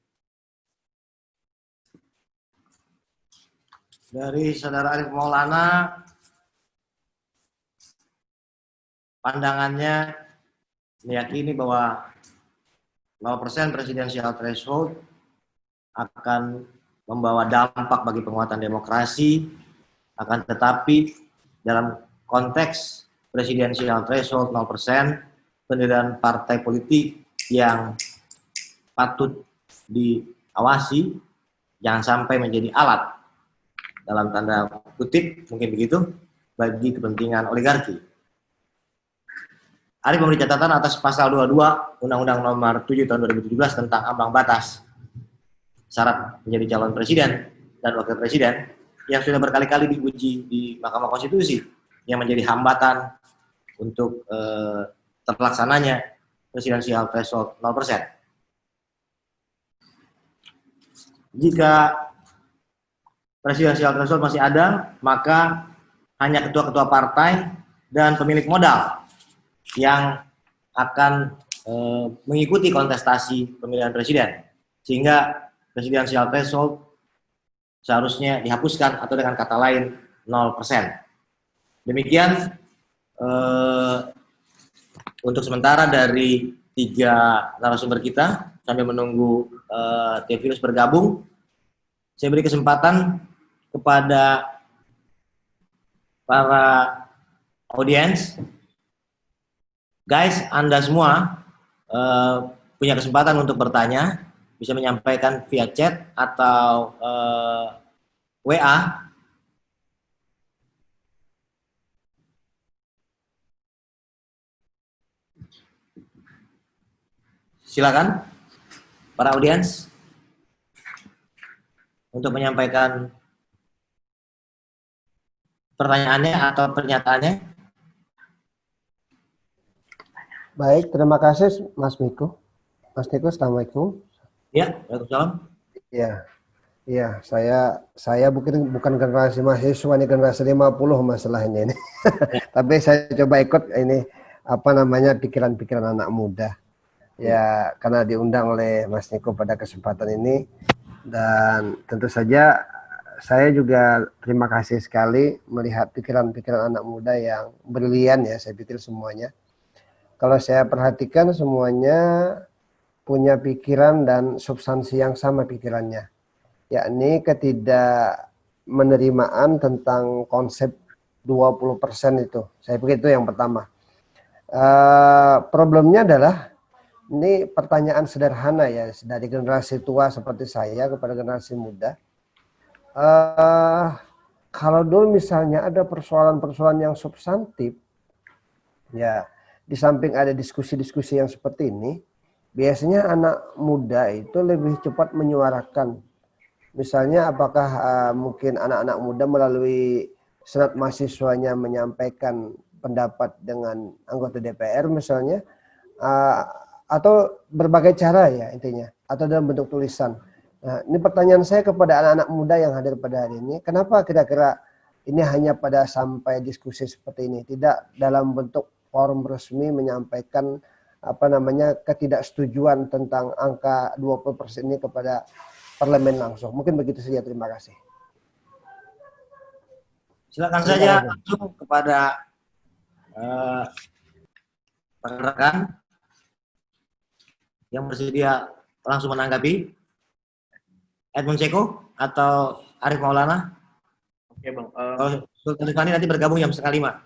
Dari Saudara Arif Maulana, pandangannya meyakini bahwa 0% presidensial threshold akan membawa dampak bagi penguatan demokrasi, akan tetapi dalam konteks presidensial threshold 0%, pendirian partai politik yang patut diawasi, jangan sampai menjadi alat, dalam tanda kutip, mungkin begitu, bagi kepentingan oligarki. Arif memberi catatan atas pasal 22 Undang-Undang Nomor 7 Tahun 2017 tentang ambang batas syarat menjadi calon presiden dan wakil presiden yang sudah berkali-kali diuji di Mahkamah Konstitusi yang menjadi hambatan untuk terlaksananya presidensial threshold 0%. Jika presidensial threshold masih ada, maka hanya ketua-ketua partai dan pemilik modal yang akan mengikuti kontestasi pemilihan presiden, sehingga presidensial threshold seharusnya dihapuskan atau dengan kata lain 0%. Demikian untuk sementara dari 3 narasumber kita sambil menunggu Theophilus bergabung. Saya beri kesempatan kepada para audiens. Guys, Anda semua punya kesempatan untuk bertanya, bisa menyampaikan via chat atau WA. Silakan para audiens untuk menyampaikan pertanyaannya atau pernyataannya. Baik, terima kasih Mas Miko. Mas Niko, Assalamualaikum. Ya, waalaikumsalam. Ya, saya bukan generasi mahasiswa, ini generasi 50 masalahnya ini. Tapi saya coba ikut ini pikiran-pikiran anak muda. Ya, karena diundang oleh Mas Niko pada kesempatan ini, dan tentu saja saya juga terima kasih sekali melihat pikiran-pikiran anak muda yang brilian ya, saya pikir semuanya. Kalau saya perhatikan semuanya punya pikiran dan substansi yang sama pikirannya, yakni ketidakmenerimaan tentang konsep 20% itu. Saya pikir itu yang pertama. Problemnya adalah ini pertanyaan sederhana ya, dari generasi tua seperti saya kepada generasi muda. Kalau dulu misalnya ada persoalan-persoalan yang substantif, ya di samping ada diskusi-diskusi yang seperti ini, biasanya anak muda itu lebih cepat menyuarakan. Misalnya apakah mungkin anak-anak muda melalui senat mahasiswanya menyampaikan pendapat dengan anggota DPR misalnya, atau berbagai cara ya intinya, atau dalam bentuk tulisan. Nah, ini pertanyaan saya kepada anak-anak muda yang hadir pada hari ini, kenapa kira-kira ini hanya pada sampai diskusi seperti ini, tidak dalam bentuk forum resmi menyampaikan ketidaksetujuan tentang angka 20% ini kepada parlemen langsung. Mungkin begitu saja, terima kasih. Silakan saja langsung kepada rekan-rekan yang bersedia langsung menanggapi. Edmund Ceko atau Arif Maulana. Oke Bang. Sultan Rifani nanti bergabung jam 4:30.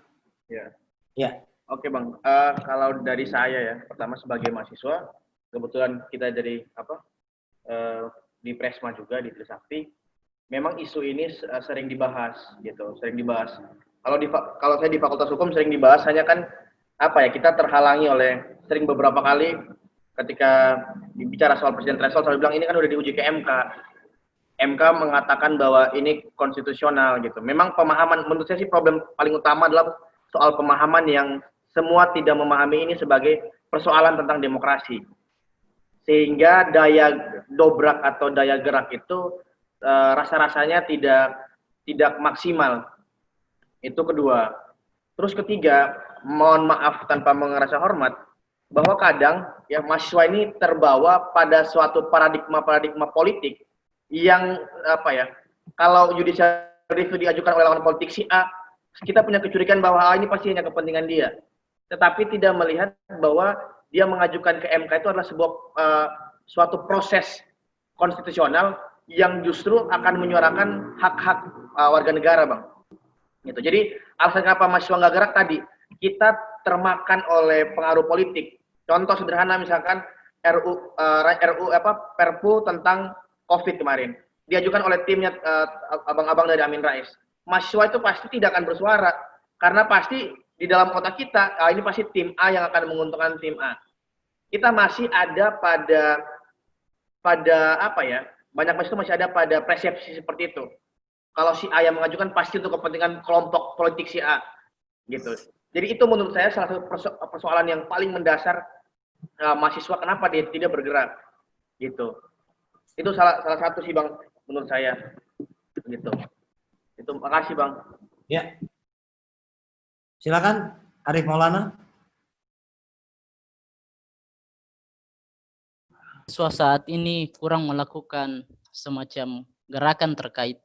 Ya. Ya. Oke Bang, kalau dari saya ya, pertama sebagai mahasiswa, kebetulan kita dari di Presma juga di Trisakti, memang isu ini sering dibahas gitu, sering dibahas. Kalau saya di Fakultas Hukum sering dibahas, hanya kan kita terhalangi oleh sering beberapa kali ketika bicara soal presiden threshold selalu bilang ini kan udah diuji ke MK. MK mengatakan bahwa ini konstitusional gitu. Memang pemahaman, menurut saya sih problem paling utama adalah soal pemahaman yang semua tidak memahami ini sebagai persoalan tentang demokrasi. Sehingga daya dobrak atau daya gerak itu rasa-rasanya tidak maksimal. Itu kedua. Terus ketiga, mohon maaf tanpa merasa hormat, bahwa kadang ya mahasiswa ini terbawa pada suatu paradigma politik yang apa ya, kalau judicial review diajukan oleh lawan politik si A, kita punya kecurigaan bahwa ini pasti hanya kepentingan dia. Tetapi tidak melihat bahwa dia mengajukan ke MK itu adalah sebuah suatu proses konstitusional yang justru akan menyuarakan hak-hak warga negara, Bang. Gitu. Jadi alasan kenapa mahasiswa nggak gerak tadi, kita termakan oleh pengaruh politik. Contoh sederhana misalkan Perpu tentang COVID kemarin diajukan oleh timnya abang-abang dari Amin Rais. Mahasiswa itu pasti tidak akan bersuara karena pasti di dalam otak kita ini pasti tim A yang akan menguntungkan tim A. Kita masih ada pada apa ya? Banyak mahasiswa masih ada pada persepsi seperti itu. Kalau si A yang mengajukan pasti untuk kepentingan kelompok politik si A, gitu. Jadi itu menurut saya salah satu persoalan yang paling mendasar mahasiswa kenapa dia tidak bergerak, gitu. Itu salah satu sih Bang menurut saya, gitu. Itu makasih Bang. Ya, silakan Arif Maulana. Saat ini kurang melakukan semacam gerakan terkait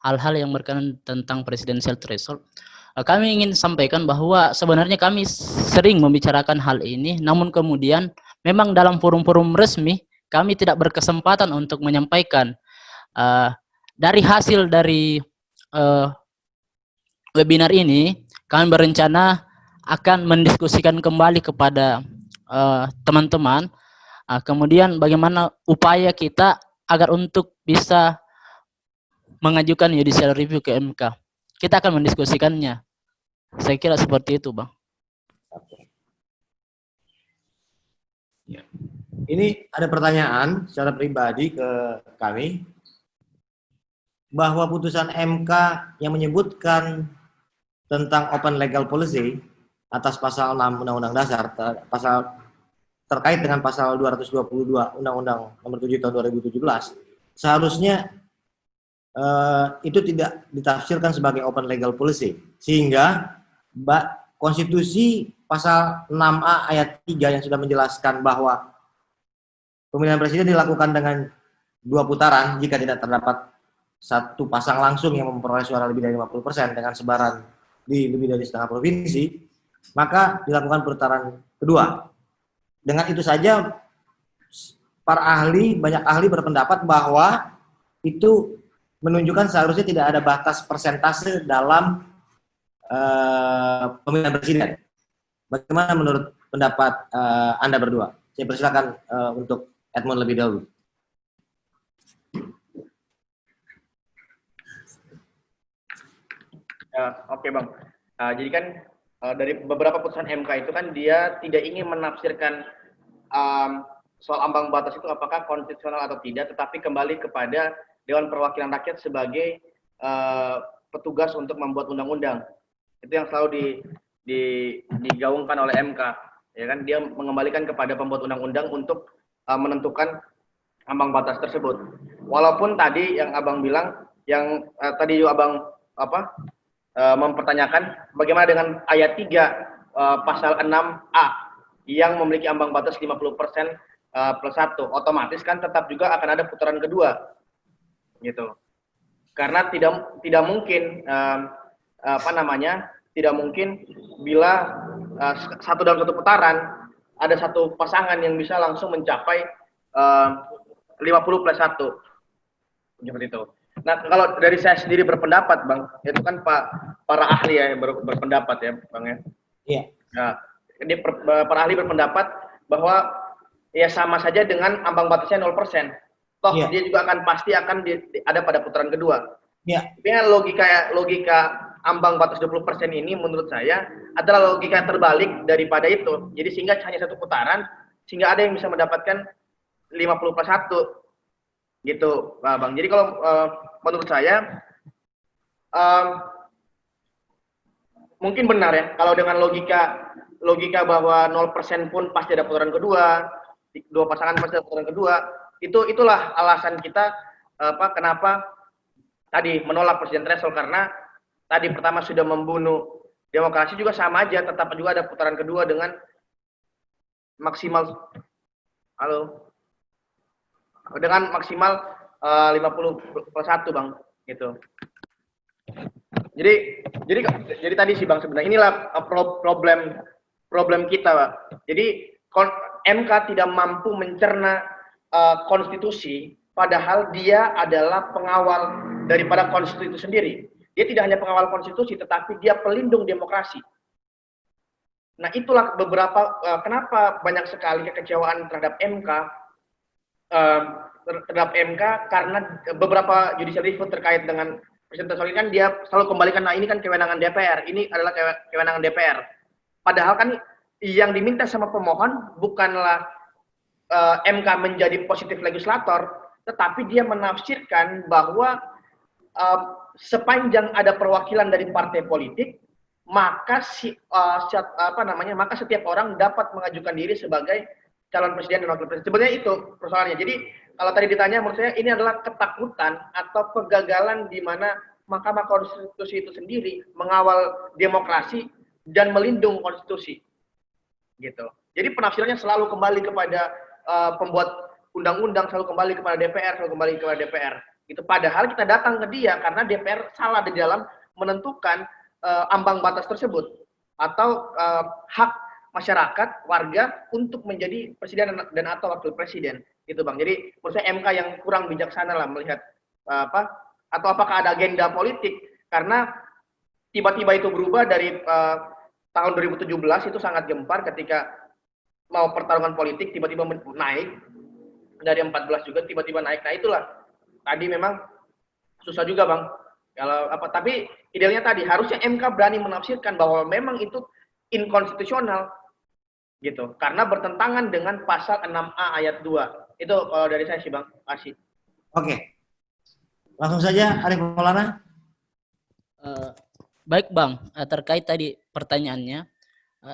hal-hal yang berkaitan tentang presidensial threshold. Kami ingin sampaikan bahwa sebenarnya kami sering membicarakan hal ini, namun kemudian memang dalam forum-forum resmi kami tidak berkesempatan untuk menyampaikan. Dari hasil dari webinar ini, kami berencana akan mendiskusikan kembali kepada teman-teman, kemudian bagaimana upaya kita agar untuk bisa mengajukan judicial review ke MK. Kita akan mendiskusikannya. Saya kira seperti itu, Bang. Ya. Ini ada pertanyaan secara pribadi ke kami bahwa putusan MK yang menyebutkan tentang open legal policy atas pasal 6 Undang-Undang Dasar, terkait dengan pasal 222 Undang-Undang Nomor 7 Tahun 2017, seharusnya itu tidak ditafsirkan sebagai open legal policy, sehingga konstitusi pasal 6A ayat 3 yang sudah menjelaskan bahwa pemilihan presiden dilakukan dengan 2 putaran jika tidak terdapat satu pasang langsung yang memperoleh suara lebih dari 50% dengan sebaran di lebih dari setengah provinsi, maka dilakukan putaran kedua. Dengan itu saja banyak ahli berpendapat bahwa itu menunjukkan seharusnya tidak ada batas persentase dalam pemilihan presiden. Bagaimana menurut pendapat Anda berdua? Saya persilakan untuk Edmund lebih dahulu. Oke Bang. Jadi kan dari beberapa putusan MK itu kan dia tidak ingin menafsirkan soal ambang batas itu apakah konstitusional atau tidak, tetapi kembali kepada Dewan Perwakilan Rakyat sebagai petugas untuk membuat undang-undang. Itu yang selalu digaungkan oleh MK. Ya kan, dia mengembalikan kepada pembuat undang-undang untuk menentukan ambang batas tersebut. Walaupun tadi yang Abang bilang, yang tadi juga Abang mempertanyakan bagaimana dengan ayat 3 pasal 6A yang memiliki ambang batas 50% plus 1, otomatis kan tetap juga akan ada putaran kedua. Gitu. Karena tidak mungkin tidak mungkin bila dalam satu putaran ada satu pasangan yang bisa langsung mencapai 50 plus 1 seperti itu. Nah, kalau dari saya sendiri berpendapat, Bang, itu kan para ahli ya berpendapat ya, Bang ya. Iya. Nah, para ahli berpendapat bahwa ya sama saja dengan ambang batasnya 0%. Toh dia juga pasti akan ada pada putaran kedua. Iya. Dengan logika ambang batas 20% ini menurut saya adalah logika terbalik daripada itu. Jadi sehingga hanya satu putaran, sehingga ada yang bisa mendapatkan 50 50+1 gitu, Bang. Jadi kalau menurut saya mungkin benar ya, kalau dengan logika bahwa 0% pun pasti ada putaran kedua, dua pasangan pasti ada putaran kedua, itulah alasan kita kenapa tadi menolak presiden threshold, karena tadi pertama sudah membunuh demokrasi, juga sama aja tetap juga ada putaran kedua dengan maksimal 50+1, Bang, gitu. Jadi tadi sih, Bang, sebenarnya inilah problem kita, Pak. Jadi MK tidak mampu mencerna konstitusi, padahal dia adalah pengawal daripada konstitusi itu sendiri. Dia tidak hanya pengawal konstitusi, tetapi dia pelindung demokrasi. Nah, itulah beberapa kenapa banyak sekali kekecewaan terhadap MK, karena beberapa judicial review terkait dengan presiden threshold ini kan dia selalu kembalikan, nah ini kan kewenangan DPR, ini adalah kewenangan DPR. Padahal kan yang diminta sama pemohon bukanlah MK menjadi positif legislator, tetapi dia menafsirkan bahwa sepanjang ada perwakilan dari partai politik, maka maka setiap orang dapat mengajukan diri sebagai calon presiden dan wakil presiden. Sebenarnya itu persoalannya. Jadi kalau tadi ditanya, menurut saya ini adalah ketakutan atau kegagalan di mana Mahkamah Konstitusi itu sendiri mengawal demokrasi dan melindung konstitusi, gitu. Jadi penafsirannya selalu kembali kepada pembuat undang-undang, selalu kembali kepada DPR, selalu kembali kepada DPR. Gitu. Padahal kita datang ke dia karena DPR salah di dalam menentukan ambang batas tersebut atau hak masyarakat, warga untuk menjadi presiden dan atau wakil presiden, gitu, Bang. Jadi menurut saya MK yang kurang bijaksana lah melihat atau apakah ada agenda politik, karena tiba-tiba itu berubah dari tahun 2017 itu sangat gempar ketika mau pertarungan politik, tiba-tiba naik dari 14 juga tiba-tiba naik. Nah, itulah tadi memang susah juga, Bang. Kalau tapi idealnya tadi harusnya MK berani menafsirkan bahwa memang itu inkonstitusional, gitu, karena bertentangan dengan pasal 6A ayat 2. Itu kalau dari saya sih, Bang. Kasih. Oke. Langsung saja, Arif Maulana. Baik, Bang, terkait tadi pertanyaannya,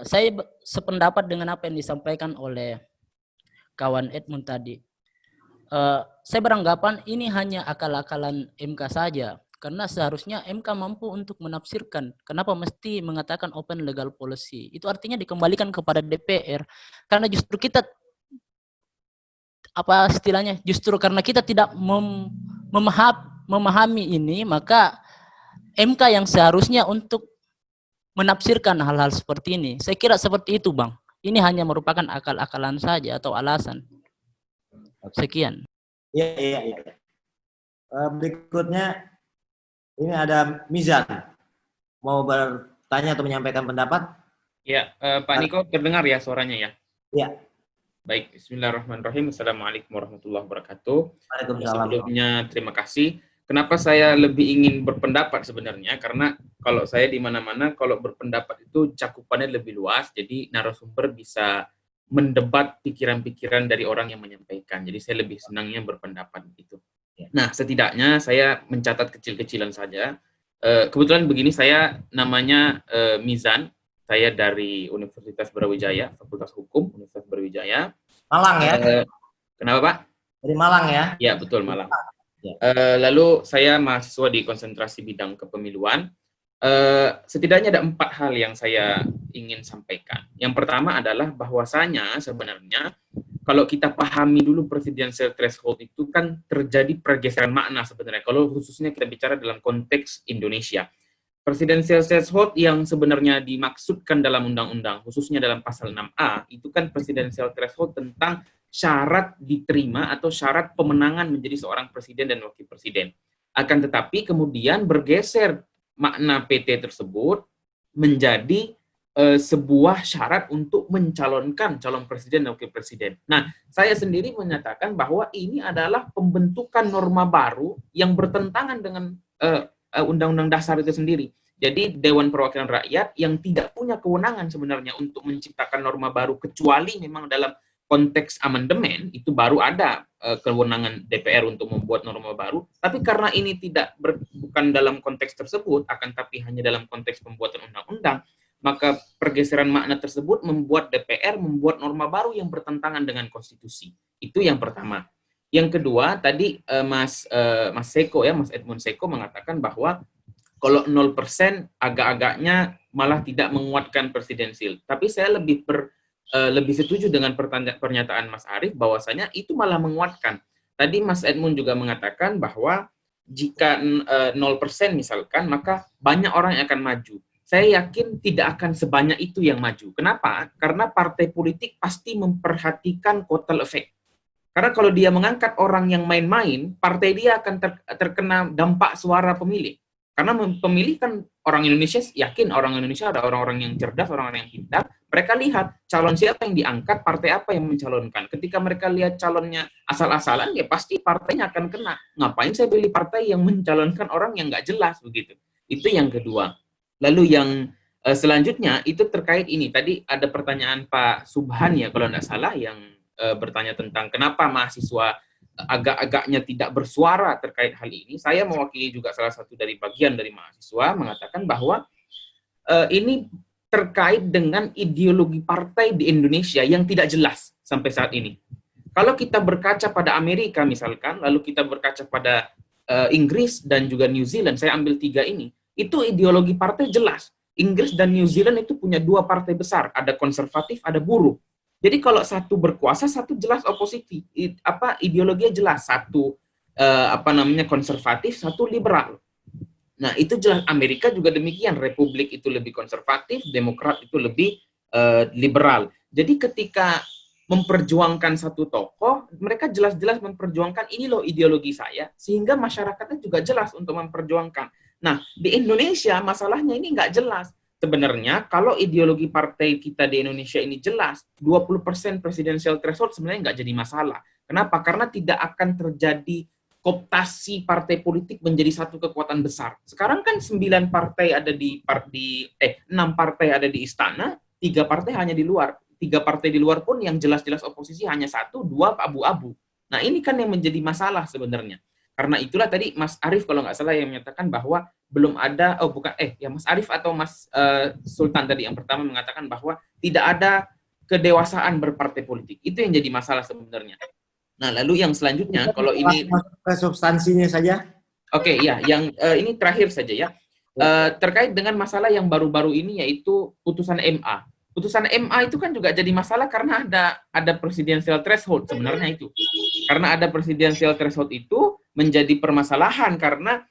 saya sependapat dengan apa yang disampaikan oleh kawan Edmund tadi. Saya beranggapan ini hanya akal-akalan MK saja, karena seharusnya MK mampu untuk menafsirkan kenapa mesti mengatakan open legal policy. Itu artinya dikembalikan kepada DPR, karena justru kita justru karena kita tidak memahami ini, maka MK yang seharusnya untuk menafsirkan hal-hal seperti ini. Saya kira seperti itu, Bang. Ini hanya merupakan akal-akalan saja atau alasan. Sekian. Iya. Berikutnya ini ada Mizan. Mau bertanya atau menyampaikan pendapat? Ya, Pak Niko terdengar ya suaranya ya? Iya. Baik, bismillahirrahmanirrahim. Assalamualaikum warahmatullahi wabarakatuh. Waalaikumsalam. Sebelumnya terima kasih. Kenapa saya lebih ingin berpendapat sebenarnya? Karena kalau saya di mana-mana, kalau berpendapat itu cakupannya lebih luas, jadi narasumber bisa mendebat pikiran-pikiran dari orang yang menyampaikan. Jadi saya lebih senangnya berpendapat gitu. Nah, setidaknya saya mencatat kecil-kecilan saja. Kebetulan begini, saya namanya Mizan. Saya dari Universitas Brawijaya, Fakultas Hukum Universitas Brawijaya. Malang ya? Kenapa, Pak? Dari Malang ya? Ya, betul, Malang. Ya. Lalu saya mahasiswa di konsentrasi bidang kepemiluan. Setidaknya ada 4 hal yang saya ingin sampaikan. Yang pertama adalah bahwasanya sebenarnya kalau kita pahami dulu presidensial threshold itu kan terjadi pergeseran makna sebenarnya. Kalau khususnya kita bicara dalam konteks Indonesia. Presidensial threshold yang sebenarnya dimaksudkan dalam undang-undang, khususnya dalam pasal 6A, itu kan presidensial threshold tentang syarat diterima atau syarat pemenangan menjadi seorang presiden dan wakil presiden. Akan tetapi kemudian bergeser makna PT tersebut menjadi sebuah syarat untuk mencalonkan calon presiden dan wakil presiden. Nah, saya sendiri menyatakan bahwa ini adalah pembentukan norma baru yang bertentangan dengan Undang-Undang Dasar itu sendiri. Jadi Dewan Perwakilan Rakyat yang tidak punya kewenangan sebenarnya untuk menciptakan norma baru kecuali memang dalam konteks amandemen itu baru ada kewenangan DPR untuk membuat norma baru, tapi karena ini bukan dalam konteks tersebut, akan tapi hanya dalam konteks pembuatan undang-undang, maka pergeseran makna tersebut membuat DPR membuat norma baru yang bertentangan dengan konstitusi. Itu yang pertama. Yang kedua, tadi Mas Seko ya, Mas Edmund Seko mengatakan bahwa kalau 0% agak-agaknya malah tidak menguatkan presidensil. Tapi saya lebih setuju dengan pernyataan Mas Arief bahwasanya itu malah menguatkan. Tadi Mas Edmund juga mengatakan bahwa jika 0% misalkan, maka banyak orang yang akan maju. Saya yakin tidak akan sebanyak itu yang maju. Kenapa? Karena partai politik pasti memperhatikan kotel efek. Karena kalau dia mengangkat orang yang main-main, partai dia akan terkena dampak suara pemilih. Karena pemilih kan orang Indonesia, yakin orang Indonesia ada orang-orang yang cerdas, orang-orang yang pintar. Mereka lihat calon siapa yang diangkat, partai apa yang mencalonkan. Ketika mereka lihat calonnya asal-asalan, ya pasti partainya akan kena. Ngapain saya pilih partai yang mencalonkan orang yang nggak jelas begitu. Itu yang kedua. Lalu yang selanjutnya itu terkait ini. Tadi ada pertanyaan Pak Subhan ya kalau nggak salah yang bertanya tentang kenapa mahasiswa agak-agaknya tidak bersuara terkait hal ini. Saya mewakili juga salah satu dari bagian dari mahasiswa mengatakan bahwa ini terkait dengan ideologi partai di Indonesia yang tidak jelas sampai saat ini. Kalau kita berkaca pada Amerika misalkan, lalu kita berkaca pada Inggris dan juga New Zealand, saya ambil 3 ini, itu ideologi partai jelas. Inggris dan New Zealand itu punya 2 partai besar, ada konservatif, ada buruh. Jadi kalau satu berkuasa, satu jelas oposisi, ideologinya jelas, satu konservatif, satu liberal. Nah itu jelas. Amerika juga demikian, Republik itu lebih konservatif, Demokrat itu lebih liberal. Jadi ketika memperjuangkan satu tokoh, mereka jelas-jelas memperjuangkan ini loh ideologi saya, sehingga masyarakatnya juga jelas untuk memperjuangkan. Nah di Indonesia masalahnya ini nggak jelas. Sebenarnya kalau ideologi partai kita di Indonesia ini jelas, 20% presidensial threshold sebenarnya nggak jadi masalah. Kenapa? Karena tidak akan terjadi kooptasi partai politik menjadi satu kekuatan besar. Sekarang kan 6 partai ada di istana, 3 partai hanya di luar. 3 partai di luar pun yang jelas-jelas oposisi hanya 1, 2 abu-abu. Nah ini kan yang menjadi masalah sebenarnya. Karena itulah tadi Mas Arief kalau nggak salah yang menyatakan bahwa belum ada, Mas Arief atau Mas Sultan tadi yang pertama mengatakan bahwa tidak ada kedewasaan berpartai politik. Itu yang jadi masalah sebenarnya. Nah, lalu yang selanjutnya, kalau ini ke substansinya saja. Oke, ya, yang ini terakhir saja ya. Terkait dengan masalah yang baru-baru ini yaitu putusan MA. Putusan MA itu kan juga jadi masalah karena ada presidensial threshold sebenarnya itu. Karena ada presidensial threshold itu menjadi permasalahan karena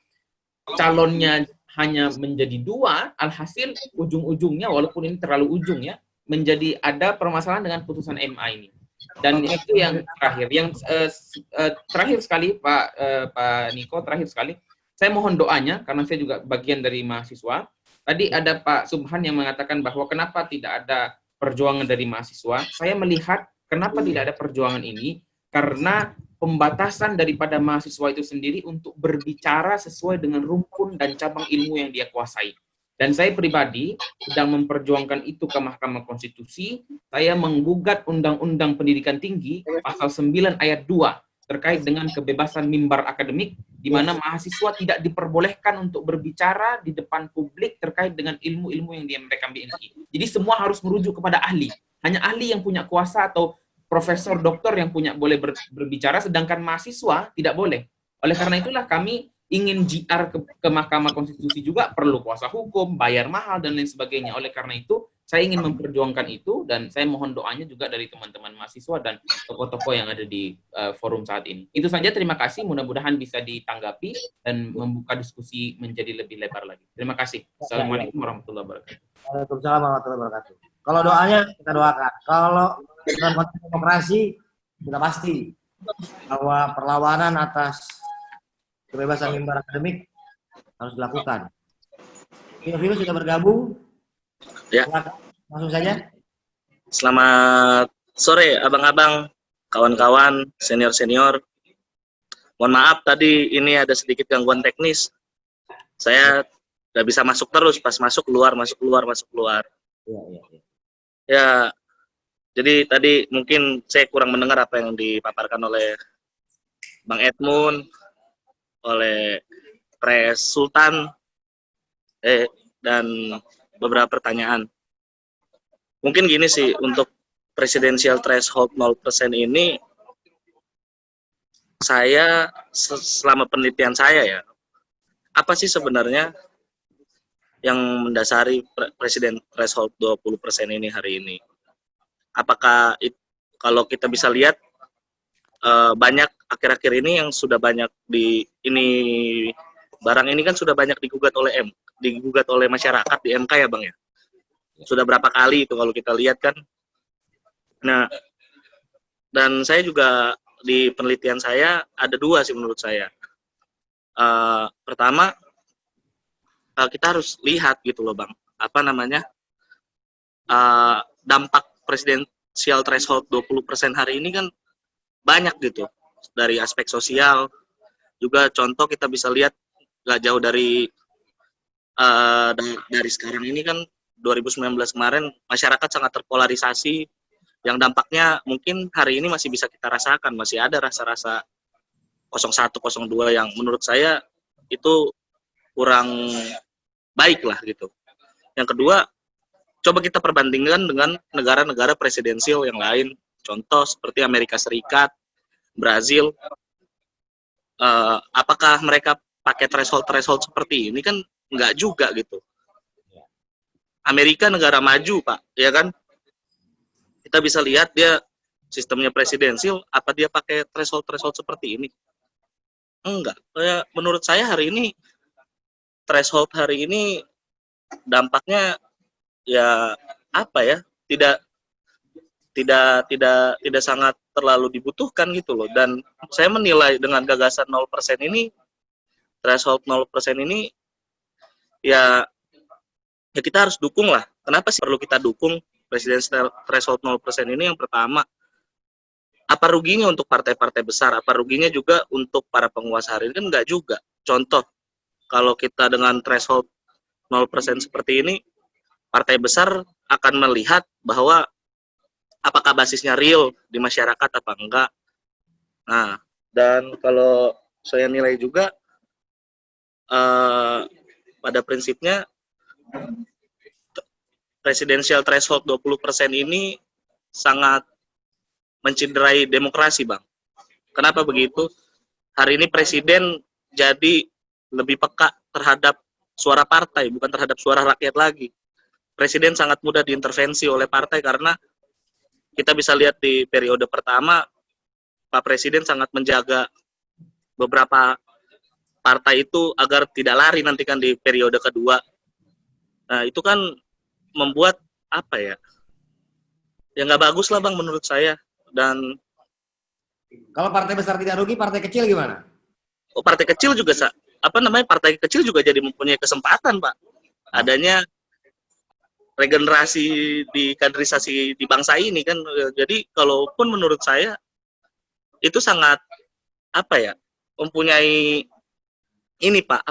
calonnya hanya menjadi 2, alhasil ujung-ujungnya walaupun ini terlalu ujung ya, menjadi ada permasalahan dengan putusan MA ini. Dan itu yang terakhir. Yang terakhir sekali Pak Niko, terakhir sekali, saya mohon doanya karena saya juga bagian dari mahasiswa. Tadi ada Pak Subhan yang mengatakan bahwa kenapa tidak ada perjuangan dari mahasiswa. Saya melihat kenapa tidak ada perjuangan ini karena pembatasan daripada mahasiswa itu sendiri untuk berbicara sesuai dengan rumpun dan cabang ilmu yang dia kuasai. Dan saya pribadi sedang memperjuangkan itu ke Mahkamah Konstitusi. Saya menggugat Undang-Undang Pendidikan Tinggi pasal 9 ayat 2 terkait dengan kebebasan mimbar akademik, di mana mahasiswa tidak diperbolehkan untuk berbicara di depan publik terkait dengan ilmu-ilmu yang mereka miliki. Jadi semua harus merujuk kepada ahli. Hanya ahli yang punya kuasa atau profesor, doktor yang boleh berbicara, sedangkan mahasiswa tidak boleh. Oleh karena itulah kami ingin JR ke Mahkamah Konstitusi juga perlu kuasa hukum, bayar mahal, dan lain sebagainya. Oleh karena itu, saya ingin memperjuangkan itu, dan saya mohon doanya juga dari teman-teman mahasiswa dan tokoh-tokoh yang ada di forum saat ini. Itu saja, terima kasih. Mudah-mudahan bisa ditanggapi dan membuka diskusi menjadi lebih lebar lagi. Terima kasih. Assalamualaikum warahmatullahi wabarakatuh. Waalaikumsalam warahmatullahi wabarakatuh. Kalau doanya kita doakan. Kalau dalam konteks demokrasi, sudah pasti bahwa perlawanan atas kebebasan mimbar akademik harus dilakukan. Vino sudah bergabung. Ya. Langsung saja. Selamat sore abang-abang, kawan-kawan, senior-senior. Mohon maaf tadi ini ada sedikit gangguan teknis. Saya nggak bisa masuk terus, pas masuk keluar, masuk keluar, masuk keluar. Ya. Ya, Jadi tadi mungkin saya kurang mendengar apa yang dipaparkan oleh Bang Edmund, oleh Pres Sultan, dan beberapa pertanyaan. Mungkin gini sih, untuk presidensial threshold 0% ini, saya selama penelitian saya ya, apa sih sebenarnya yang mendasari presiden threshold 20% ini hari ini? Apakah kalau kita bisa lihat banyak akhir-akhir ini yang sudah banyak barang ini kan sudah banyak digugat oleh masyarakat di MK ya Bang ya. Sudah berapa kali itu kalau kita lihat kan. Nah, dan saya juga di penelitian saya ada dua sih menurut saya. Pertama, kita harus lihat gitu loh Bang, apa namanya, dampak presidensial threshold 20% hari ini kan banyak gitu, dari aspek sosial, juga contoh kita bisa lihat gak jauh dari sekarang ini kan 2019 kemarin masyarakat sangat terpolarisasi, yang dampaknya mungkin hari ini masih bisa kita rasakan, masih ada rasa-rasa 01, 02 yang menurut saya itu kurang baik lah gitu. Yang kedua, coba kita perbandingkan dengan negara-negara presidensial yang lain, contoh seperti Amerika Serikat, Brazil. Apakah mereka pakai threshold seperti ini? Kan enggak juga gitu. Amerika negara maju Pak, ya kan? Kita bisa lihat dia sistemnya presidensial, apa dia pakai threshold seperti ini? Enggak. Menurut saya hari ini threshold hari ini dampaknya ya apa ya, tidak sangat terlalu dibutuhkan gitu loh. Dan saya menilai dengan gagasan 0% ini, threshold 0% ini ya kita harus dukung lah. Kenapa sih perlu kita dukung presidensial threshold 0% ini? Yang pertama, apa ruginya untuk partai-partai besar? Apa ruginya juga untuk para penguasa hari ini? Kan enggak juga. Contoh, kalau kita dengan threshold 0% seperti ini, partai besar akan melihat bahwa apakah basisnya real di masyarakat apa enggak. Nah, dan kalau saya nilai juga pada prinsipnya presidensial threshold 20% ini sangat mencederai demokrasi, Bang. Kenapa begitu? Hari ini presiden jadi lebih peka terhadap suara partai, bukan terhadap suara rakyat lagi. Presiden sangat mudah diintervensi oleh partai karena kita bisa lihat di periode pertama, Pak Presiden sangat menjaga beberapa partai itu agar tidak lari nanti kan di periode kedua. Nah, itu kan membuat apa ya? Ya nggak bagus lah Bang menurut saya. Dan Kalau partai besar tidak rugi, partai kecil gimana? partai kecil juga partai kecil juga jadi mempunyai kesempatan Pak. Adanya regenerasi di kaderisasi di bangsa ini kan. Jadi kalaupun menurut saya itu sangat mempunyai ini Pak,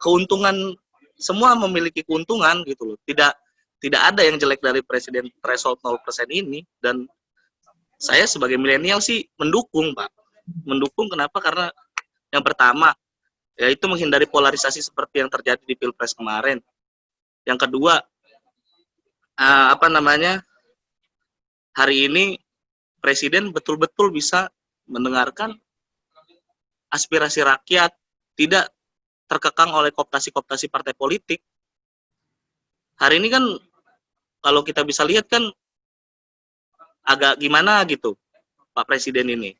keuntungan, semua memiliki keuntungan gitu loh. Tidak ada yang jelek dari presiden threshold 0% ini. Dan saya sebagai milenial sih mendukung Pak. Mendukung kenapa? Karena yang pertama yaitu menghindari polarisasi seperti yang terjadi di Pilpres kemarin. Yang kedua, hari ini presiden betul-betul bisa mendengarkan aspirasi rakyat, tidak terkekang oleh kooptasi-kooptasi partai politik. Hari ini kan kalau kita bisa lihat kan agak gimana gitu Pak Presiden ini.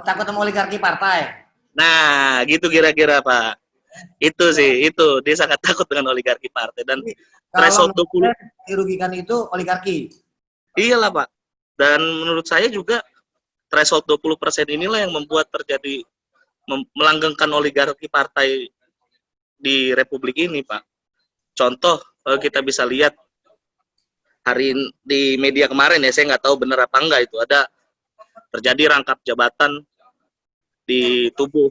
Takut sama oligarki partai. Nah, gitu kira-kira Pak. Itu sih, dia sangat takut dengan oligarki partai. Dan threshold 20 dirugikan itu oligarki. Iyalah Pak. Dan menurut saya juga threshold 20% inilah yang membuat terjadi melanggengkan oligarki partai di Republik ini Pak. Contoh kita bisa lihat hari di media kemarin ya, saya nggak tahu benar apa enggak, itu ada terjadi rangkap jabatan di tubuh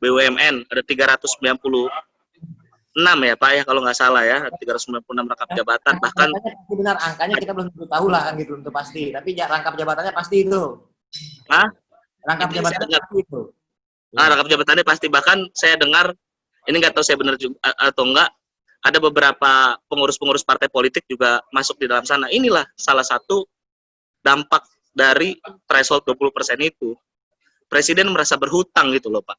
BUMN, ada 390 ya Pak ya, kalau nggak salah ya, 396 rangkap jabatan. Bahkan Angkanya pasti benar, angkanya kita belum tentu tahu lah kan gitu, belum tentu pasti. Tapi ya, rangkap jabatannya pasti itu. Rangkap Ini saya jabatannya dengar. pasti itu. Rangkap jabatannya pasti. Bahkan saya dengar, ini nggak tahu saya benar juga atau enggak, ada beberapa pengurus-pengurus partai politik juga masuk di dalam sana. Inilah salah satu dampak dari threshold 20% itu. Presiden merasa berhutang gitu loh Pak.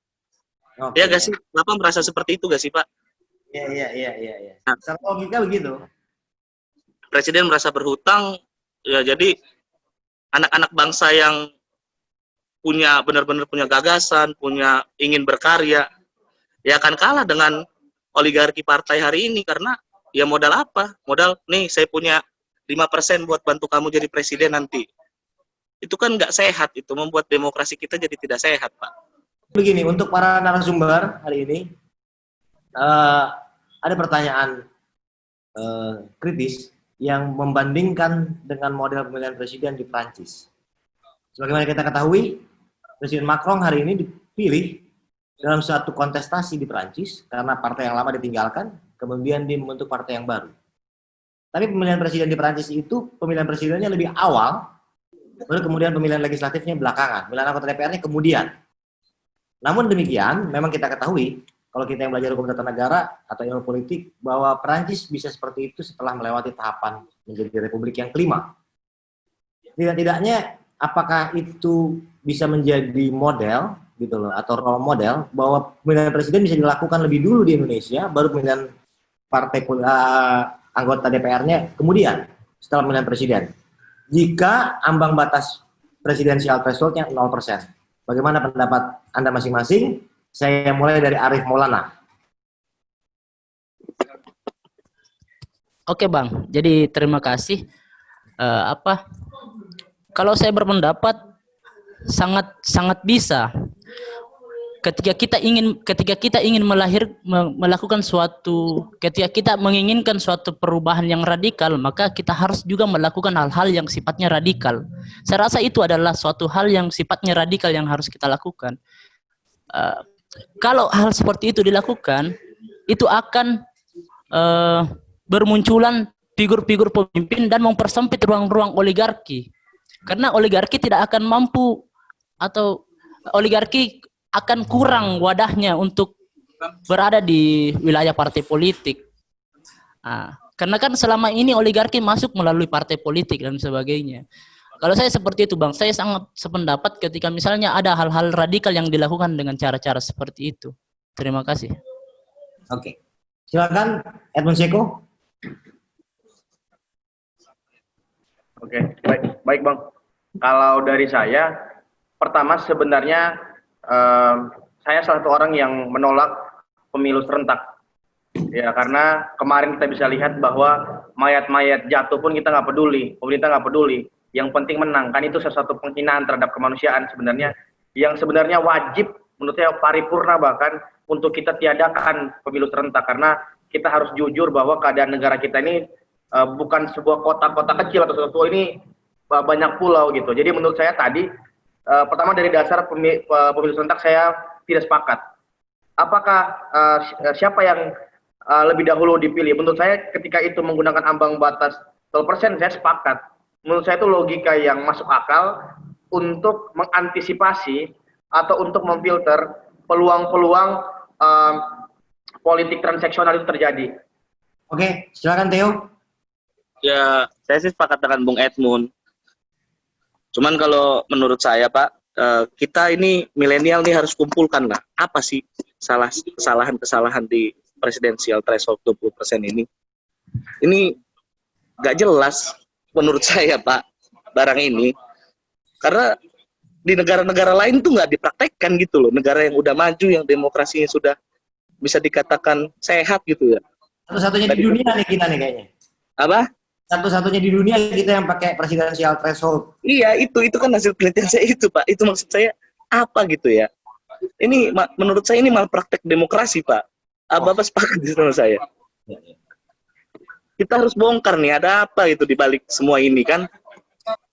Oke. Ya gak sih? Bapak merasa seperti itu gak sih Pak? Iya. Secara logika begitu. Presiden merasa berhutang, ya jadi anak-anak bangsa yang punya benar-benar punya gagasan, ingin berkarya, ya akan kalah dengan oligarki partai hari ini. Karena ya modal apa? Modal nih saya punya 5% buat bantu kamu jadi presiden nanti. Itu kan nggak sehat, itu membuat demokrasi kita jadi tidak sehat Pak. Begini, untuk para narasumber hari ini ada pertanyaan kritis yang membandingkan dengan model pemilihan presiden di Prancis. Sebagaimana kita ketahui, Presiden Macron hari ini dipilih dalam suatu kontestasi di Prancis karena partai yang lama ditinggalkan, kemudian dia membentuk partai yang baru. Tapi pemilihan presiden di Prancis itu pemilihan presidennya lebih awal, baru kemudian pemilihan legislatifnya belakangan, pemilihan anggota DPR-nya kemudian. Namun demikian, memang kita ketahui, kalau kita yang belajar hukum tata negara atau ilmu politik, bahwa Perancis bisa seperti itu setelah melewati tahapan menjadi republik yang kelima. Tidak-tidaknya, apakah itu bisa menjadi model, gitu loh, atau role model, bahwa pemilihan presiden bisa dilakukan lebih dulu di Indonesia, baru pemilihan partai anggota DPR-nya kemudian, setelah pemilihan presiden. Jika ambang batas presidensial threshold-nya 0%. Bagaimana pendapat Anda masing-masing? Saya mulai dari Arif Maulana. Oke Bang, jadi terima kasih. Kalau saya berpendapat sangat bisa. Ketika kita ingin ketika kita menginginkan suatu perubahan yang radikal, maka kita harus juga melakukan hal-hal yang sifatnya radikal. Saya rasa itu adalah suatu hal yang sifatnya radikal yang harus kita lakukan. Kalau hal seperti itu dilakukan, itu akan bermunculan figur-figur pemimpin dan mempersempit ruang-ruang oligarki. Karena oligarki tidak akan mampu, atau oligarki akan kurang wadahnya untuk berada di wilayah partai politik. Karena kan selama ini oligarki masuk melalui partai politik dan sebagainya. Kalau saya seperti itu Bang, saya sangat sependapat ketika misalnya ada hal-hal radikal yang dilakukan dengan cara-cara seperti itu. Terima kasih. Oke. Silakan Edmund Seko. Oke, baik Bang. Kalau dari saya, pertama sebenarnya saya salah satu orang yang menolak pemilu serentak. Ya, karena kemarin kita bisa lihat bahwa mayat-mayat jatuh pun kita nggak peduli, pemerintah nggak peduli. Yang penting menang, kan itu sesuatu penghinaan terhadap kemanusiaan sebenarnya, yang sebenarnya wajib menurut saya paripurna bahkan untuk kita tiadakan pemilu serentak, karena kita harus jujur bahwa keadaan negara kita ini bukan sebuah kota-kota kecil atau sesuatu, ini banyak pulau gitu. Jadi menurut saya tadi pertama dari dasar pemilu serentak saya tidak sepakat. Apakah siapa yang lebih dahulu dipilih? Menurut saya ketika itu menggunakan ambang batas 0%, saya sepakat. Menurut saya itu logika yang masuk akal untuk mengantisipasi atau untuk memfilter peluang-peluang politik transaksional itu terjadi. Oke, silakan Theo. Ya, saya sih sepakat dengan Bung Edmund. Cuman kalau menurut saya Pak, kita ini milenial nih harus kumpulkan lah. Apa sih kesalahan-kesalahan di presidensial threshold 20% ini? Ini nggak jelas menurut saya Pak, barang ini. Karena di negara-negara lain tuh nggak dipraktekkan gitu loh. Negara yang udah maju, yang demokrasinya sudah bisa dikatakan sehat gitu ya. Satu-satunya di dunia nih kita nih kayaknya. Apa? Satu-satunya di dunia kita yang pakai presidensial threshold. Iya, itu kan hasil penelitian saya itu Pak. Itu maksud saya apa gitu ya. Ini menurut saya ini malpraktek demokrasi Pak. Bapak sepakat sama saya. Kita harus bongkar nih, ada apa gitu di balik semua ini kan.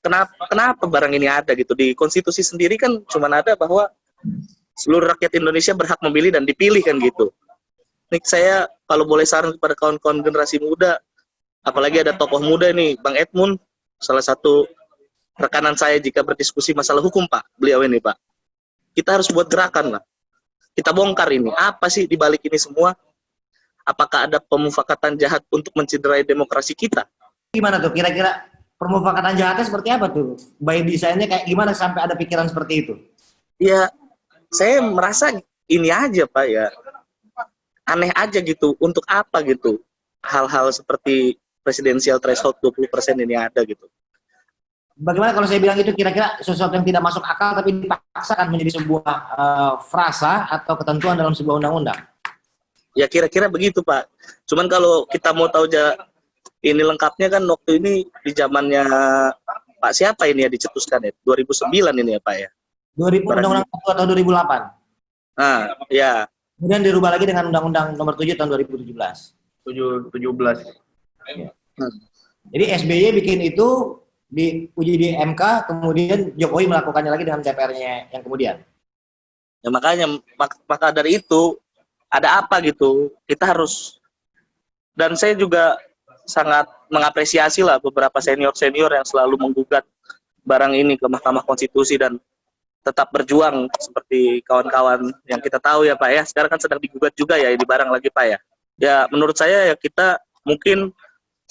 Kenapa barang ini ada gitu. Di konstitusi sendiri kan cuma ada bahwa seluruh rakyat Indonesia berhak memilih dan dipilih kan gitu. Nih saya kalau boleh saran kepada kawan-kawan generasi muda, apalagi ada tokoh muda nih, Bang Edmund, salah satu rekanan saya jika berdiskusi masalah hukum, Pak, beliau ini, Pak. Kita harus buat gerakan lah. Kita bongkar ini. Apa sih di balik ini semua? Apakah ada pemufakatan jahat untuk mencederai demokrasi kita? Gimana tuh kira-kira permufakatan jahatnya seperti apa tuh? By desainnya kayak gimana sampai ada pikiran seperti itu? Ya, saya merasa ini aja, Pak, ya. Aneh aja gitu. Untuk apa gitu? Hal-hal seperti presidensial threshold 20% ini ada gitu. Bagaimana kalau saya bilang itu kira-kira sesuatu yang tidak masuk akal tapi dipaksakan menjadi sebuah frasa atau ketentuan dalam sebuah undang-undang? Ya kira-kira begitu, Pak. Cuman kalau kita mau tahu ini lengkapnya kan waktu ini di zamannya Pak siapa ini ya dicetuskan ya? 2009 ini ya, Pak ya? 2000 Undang-Undang 1 atau 2008? Nah, ya. Kemudian dirubah lagi dengan Undang-Undang Nomor 7 tahun 2017. 17. Jadi SBY bikin itu diuji di MK, kemudian Jokowi melakukannya lagi dengan DPR-nya yang kemudian. Ya makanya maka dari itu ada apa gitu? Kita harus, dan saya juga sangat mengapresiasi lah beberapa senior-senior yang selalu menggugat barang ini ke Mahkamah Konstitusi dan tetap berjuang seperti kawan-kawan yang kita tahu ya, Pak ya. Sekarang kan sedang digugat juga ya ini barang lagi, Pak ya. Ya menurut saya ya kita mungkin,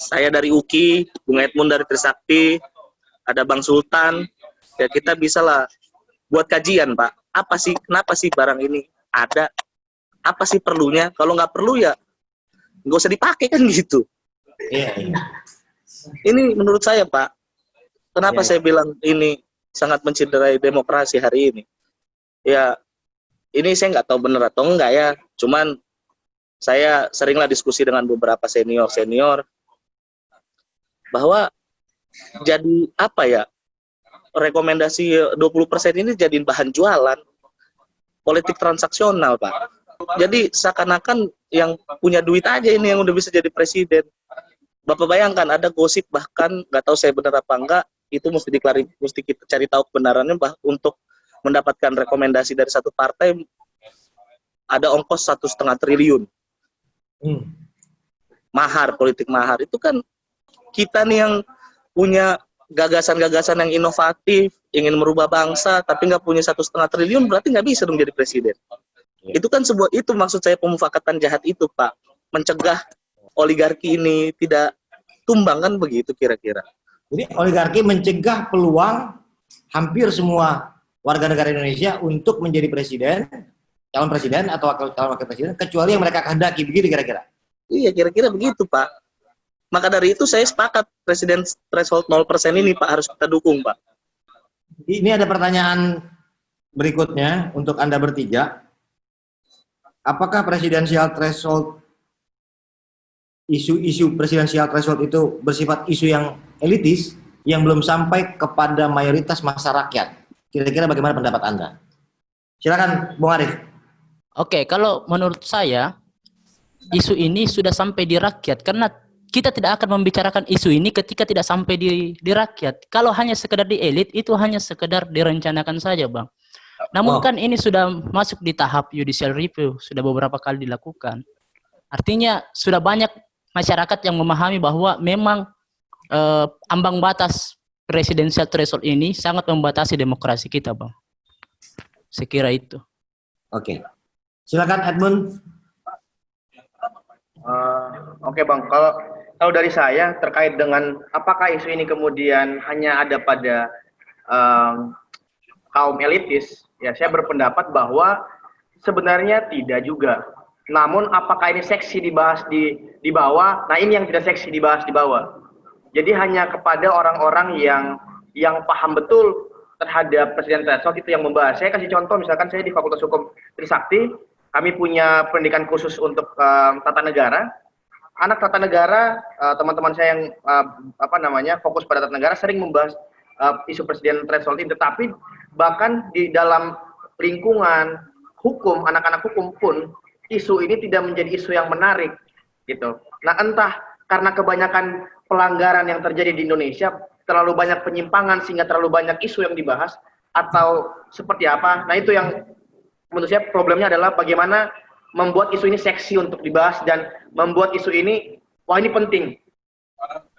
saya dari UKI, Bung Edmund dari Trisakti, ada Bang Sultan, ya kita bisa lah buat kajian, Pak. Apa sih, kenapa sih barang ini ada? Apa sih perlunya? Kalau nggak perlu ya nggak usah dipakai kan gitu. Iya. Ini menurut saya, Pak. Kenapa Iya. saya bilang ini sangat mencederai demokrasi hari ini? Ya, ini saya nggak tahu benar atau enggak ya. Cuman saya seringlah diskusi dengan beberapa senior-senior bahwa jadi apa ya, rekomendasi 20% ini jadi bahan jualan politik transaksional, Pak. Jadi seakan-akan yang punya duit aja ini yang udah bisa jadi presiden. Bapak bayangkan ada gosip, bahkan nggak tahu saya benar apa enggak, itu mesti kita cari tahu kebenarannya, untuk mendapatkan rekomendasi dari satu partai ada ongkos 1,5 triliun. Mahar, politik mahar. Itu kan kita nih yang punya gagasan-gagasan yang inovatif, ingin merubah bangsa, tapi nggak punya 1,5 triliun, berarti nggak bisa dong jadi presiden. Itu kan itu maksud saya pemufakatan jahat itu, Pak. Mencegah oligarki ini tidak tumbang, kan begitu kira-kira. Jadi oligarki mencegah peluang hampir semua warga negara Indonesia untuk menjadi presiden, calon presiden atau calon wakil presiden, kecuali yang mereka kehendaki, begitu kira-kira? Iya, kira-kira begitu, Pak. Maka dari itu saya sepakat presiden threshold 0% ini, Pak, harus kita dukung, Pak. Ini ada pertanyaan berikutnya untuk Anda bertiga. Apakah presidensial threshold, isu-isu presidensial threshold itu bersifat isu yang elitis, yang belum sampai kepada mayoritas masa rakyat? Kira-kira bagaimana pendapat Anda? Silakan, Bung Arief. Oke, kalau menurut saya isu ini sudah sampai di rakyat, karena kita tidak akan membicarakan isu ini ketika tidak sampai di rakyat. Kalau hanya sekedar di elit, itu hanya sekedar direncanakan saja, Bang. Namun kan ini sudah masuk di tahap judicial review, sudah beberapa kali dilakukan. Artinya sudah banyak masyarakat yang memahami bahwa memang ambang batas presidensial threshold ini sangat membatasi demokrasi kita, Bang. Saya kira itu. Oke. Silakan Edmund. Oke, Bang, kalau dari saya terkait dengan apakah isu ini kemudian hanya ada pada kaum elitis, ya saya berpendapat bahwa sebenarnya tidak juga. Namun apakah ini seksi dibahas di bawah? Nah, ini yang tidak seksi dibahas di bawah. Jadi hanya kepada orang-orang yang paham betul terhadap presiden threshold itu yang membahas. Saya kasih contoh, misalkan saya di Fakultas Hukum Trisakti, kami punya pendidikan khusus untuk tata negara. Anak tata negara, teman-teman saya yang fokus pada tata negara sering membahas isu presiden threshold ini. Tetapi bahkan di dalam lingkungan hukum, anak-anak hukum pun isu ini tidak menjadi isu yang menarik, gitu. Nah, entah karena kebanyakan pelanggaran yang terjadi di Indonesia, terlalu banyak penyimpangan sehingga terlalu banyak isu yang dibahas, atau seperti apa. Nah, itu yang menurut saya problemnya adalah bagaimana membuat isu ini seksi untuk dibahas dan membuat isu ini, wah ini penting,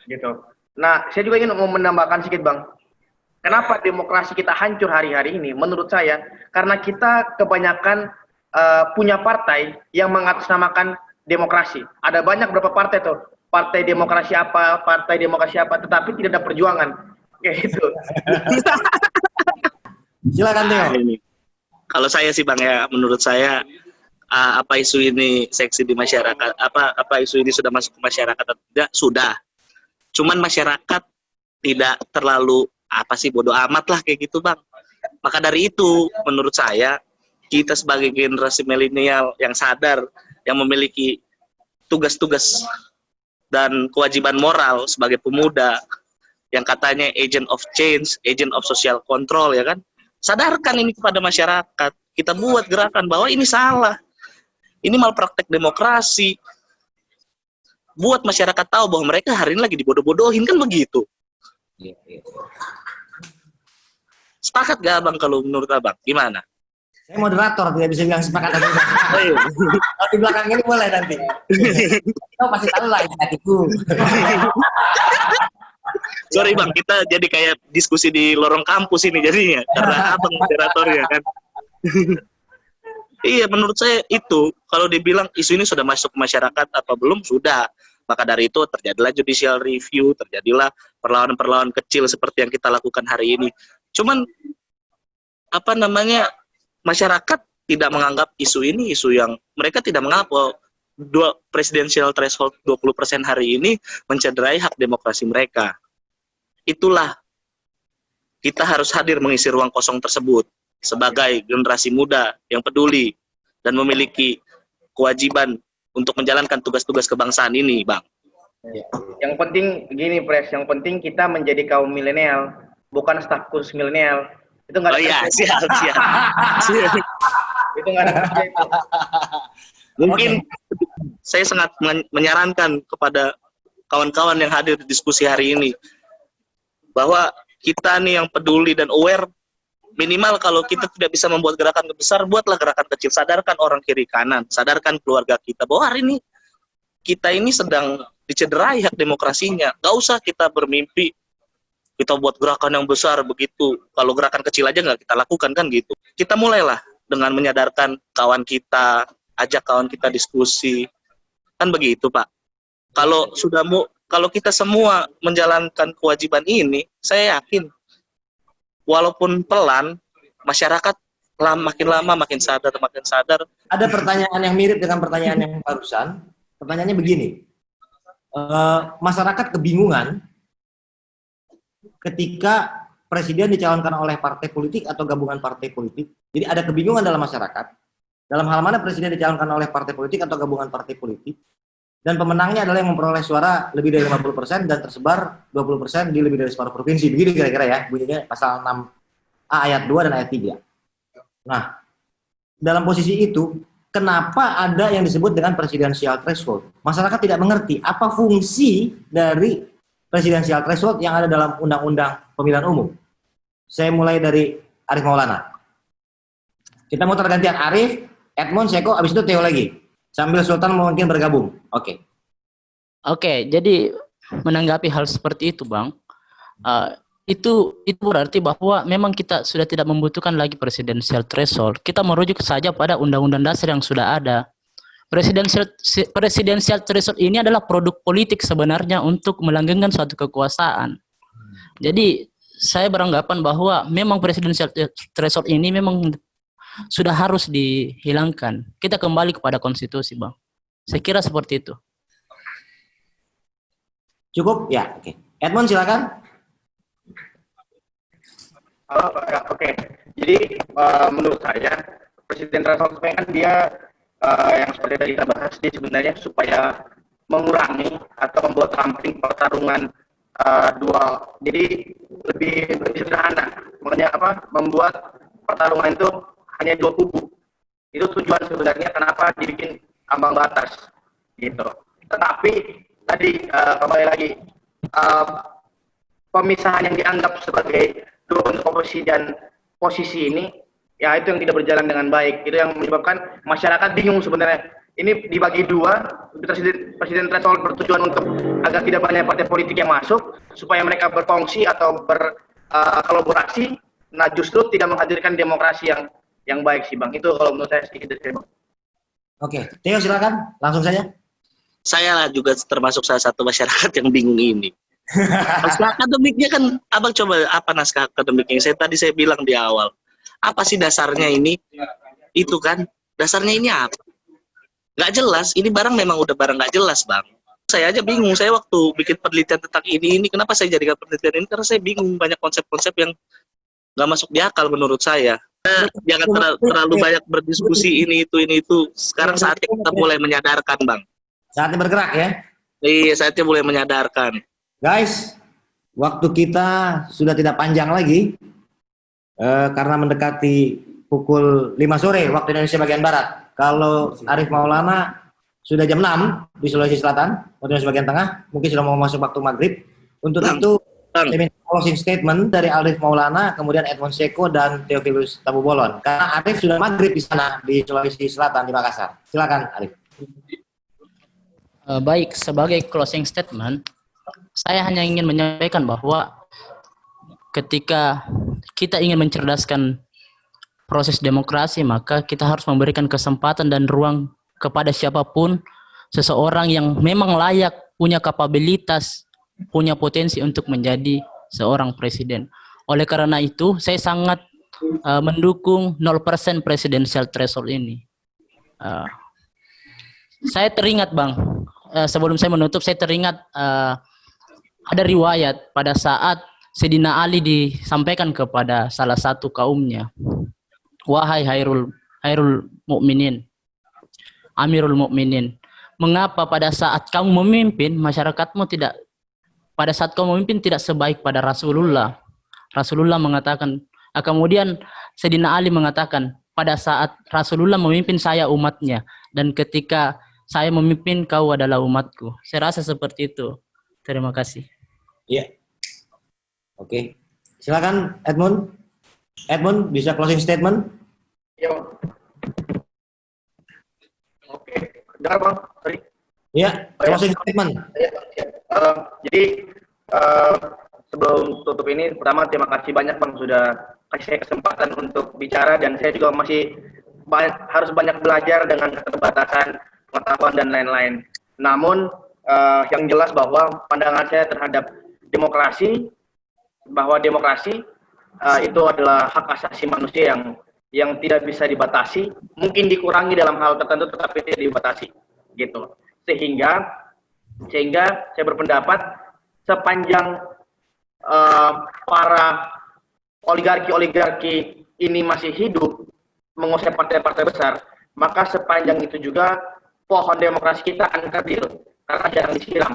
gitu. Nah, saya juga ingin mau menambahkan sedikit, Bang. Kenapa demokrasi kita hancur hari-hari ini? Menurut saya, karena kita kebanyakan punya partai yang mengatasnamakan demokrasi. Ada banyak berapa partai tuh, partai demokrasi apa, tetapi tidak ada perjuangan, kayak gitu. Silakan Theo. Kalau saya sih Bang ya, menurut saya apa isu ini seksi di masyarakat, apa isu ini sudah masuk ke masyarakat atau tidak, sudah. Cuman masyarakat tidak terlalu bodoh amat lah kayak gitu Bang. Maka dari itu menurut saya kita sebagai generasi milenial yang sadar, yang memiliki tugas-tugas dan kewajiban moral sebagai pemuda yang katanya agent of change, agent of social control ya kan. Sadarkan ini kepada masyarakat. Kita buat gerakan bahwa ini salah. Ini malpraktek demokrasi. Buat masyarakat tahu bahwa mereka hari ini lagi dibodoh-bodohin, kan begitu. Sepakat gak Abang kalau menurut Abang? Gimana? Saya moderator, tidak bisa bilang sepakat atau tidak. Kalau di belakang ini boleh nanti. Kau pasti tahu lah hatiku. Sorry Bang, kita jadi kayak diskusi di lorong kampus ini jadinya, karena Abang moderatornya kan. Iya, menurut saya itu, kalau dibilang isu ini sudah masuk ke masyarakat apa belum, sudah. Maka dari itu terjadilah judicial review, terjadilah perlawanan-perlawanan kecil seperti yang kita lakukan hari ini. Cuman, masyarakat tidak menganggap isu ini isu yang, mereka tidak menganggap presidensial threshold 20% hari ini mencederai hak demokrasi mereka. Itulah kita harus hadir mengisi ruang kosong tersebut sebagai generasi muda yang peduli dan memiliki kewajiban untuk menjalankan tugas-tugas kebangsaan ini, Bang. Yang penting gini, Pres, yang penting kita menjadi kaum milenial, bukan staf khusus milenial. Itu nggak ada. Oh iya, siap. Itu nggak ada kerja itu. Mungkin saya sangat menyarankan kepada kawan-kawan yang hadir di diskusi hari ini bahwa kita nih yang peduli dan aware, minimal kalau kita tidak bisa membuat gerakan besar, buatlah gerakan kecil. Sadarkan orang kiri kanan, sadarkan keluarga kita bahwa hari ini kita ini sedang dicederai hak demokrasinya. Gak usah kita bermimpi kita buat gerakan yang besar begitu. Kalau gerakan kecil aja nggak kita lakukan kan gitu. Kita mulailah dengan menyadarkan kawan kita, ajak kawan kita diskusi, kan begitu Pak. Kalau kita semua menjalankan kewajiban ini, saya yakin walaupun pelan, masyarakat makin lama makin sadar. Ada pertanyaan yang mirip dengan pertanyaan yang barusan. Pertanyaannya begini, masyarakat kebingungan ketika presiden dicalonkan oleh partai politik atau gabungan partai politik. Jadi ada kebingungan dalam masyarakat, dalam hal mana presiden dicalonkan oleh partai politik atau gabungan partai politik, dan pemenangnya adalah yang memperoleh suara lebih dari 50% dan tersebar 20% di lebih dari separuh provinsi. Begitu kira-kira ya, bunyinya pasal 6A ayat 2 dan ayat 3. Nah, dalam posisi itu, kenapa ada yang disebut dengan presidensial threshold? Masyarakat tidak mengerti apa fungsi dari presidensial threshold yang ada dalam Undang-Undang Pemilihan Umum. Saya mulai dari Arif Maulana. Kita mau tergantian Arif, Edmond, Seko, habis itu Theo lagi. Sambil Sultan mungkin bergabung. Oke. Oke, jadi menanggapi hal seperti itu, Bang, itu berarti bahwa memang kita sudah tidak membutuhkan lagi presidensial threshold. Kita merujuk saja pada undang-undang dasar yang sudah ada. Presidensial threshold ini adalah produk politik sebenarnya untuk melanggengkan suatu kekuasaan. Jadi saya beranggapan bahwa memang presidensial threshold ini memang sudah harus dihilangkan. Kita kembali kepada konstitusi, Bang. Saya kira seperti itu. Cukup? Ya, oke. Edmond silakan. Oke. Jadi menurut saya presiden threshold kan dia yang seperti tadi kita bahas, dia sebenarnya supaya mengurangi atau membuat ramping pertarungan dual. Jadi lebih sederhana. Makanya membuat pertarungan itu hanya dua kubu. Itu tujuan sebenarnya kenapa dibikin ambang batas gitu. Tetapi tadi kembali lagi pemisahan yang dianggap sebagai dua bentuk oposisi dan posisi ini ya itu yang tidak berjalan dengan baik. Itu yang menyebabkan masyarakat bingung sebenarnya. Ini dibagi dua, presiden threshold bertujuan untuk agar tidak banyak partai politik yang masuk, supaya mereka berfungsi atau berkolaborasi. Nah, justru tidak menghadirkan demokrasi yang baik sih Bang. Itu kalau menurut saya sedikit dari Bang. Oke, Theo silakan, langsung saja. Saya juga termasuk salah satu masyarakat yang bingung ini. Naskah akademiknya kan, abang coba apa naskah akademiknya? Tadi saya bilang di awal, apa sih dasarnya ini? Itu kan, dasarnya ini apa? Nggak jelas, ini barang memang udah barang nggak jelas bang. Saya aja bingung, saya waktu bikin penelitian tentang ini kenapa saya jadikan penelitian ini? Karena saya bingung, banyak konsep-konsep yang nggak masuk di akal menurut saya. Jangan terlalu banyak berdiskusi ini itu. Sekarang saatnya kita mulai menyadarkan bang. Saatnya bergerak ya. Iya, saatnya mulai menyadarkan. Guys, waktu kita sudah tidak panjang lagi karena mendekati pukul 5 sore waktu Indonesia bagian Barat. Kalau Arif Maulana sudah jam 6 di Sulawesi Selatan, waktu Indonesia bagian Tengah, mungkin sudah mau masuk waktu maghrib. Untuk itu, saya minta closing statement dari Arif Maulana, kemudian Edmond Seko dan Theophilus Tabubolon. Karena Arif sudah maghrib di sana di Sulawesi Selatan di Makassar. Silakan Arif. Baik, sebagai closing statement, saya hanya ingin menyampaikan bahwa ketika kita ingin mencerdaskan proses demokrasi, maka kita harus memberikan kesempatan dan ruang kepada siapapun, seseorang yang memang layak, punya kapabilitas, punya potensi untuk menjadi seorang presiden. Oleh karena itu, saya sangat mendukung 0% presidential threshold ini. Saya teringat Bang, sebelum saya menutup, saya teringat ada riwayat pada saat Sayyidina Ali disampaikan kepada salah satu kaumnya, wahai Hairul Mukminin, Amirul Mukminin, mengapa pada saat kamu memimpin masyarakatmu tidak, pada saat kamu memimpin tidak sebaik pada Rasulullah? Rasulullah mengatakan, kemudian Sayyidina Ali mengatakan, pada saat Rasulullah memimpin saya umatnya, dan ketika saya memimpin kau adalah umatku. Saya rasa seperti itu. Terima kasih. Iya. Oke. Silakan Edmund. Edmund bisa closing statement? Iya. Oke. Dengar Bang? Sorry. Iya, closing statement. Jadi sebelum tutup ini, pertama terima kasih banyak Bang sudah kasih saya kesempatan untuk bicara, dan saya juga masih harus banyak belajar dengan keterbatasan pengetahuan dan lain-lain. Namun yang jelas bahwa pandangan saya terhadap demokrasi, bahwa demokrasi itu adalah hak asasi manusia yang tidak bisa dibatasi, mungkin dikurangi dalam hal tertentu tetapi tidak dibatasi, gitu. Sehingga saya berpendapat sepanjang para oligarki ini masih hidup menguasai partai-partai besar, maka sepanjang itu juga pohon demokrasi kita akan kerdil karena jarang disiram.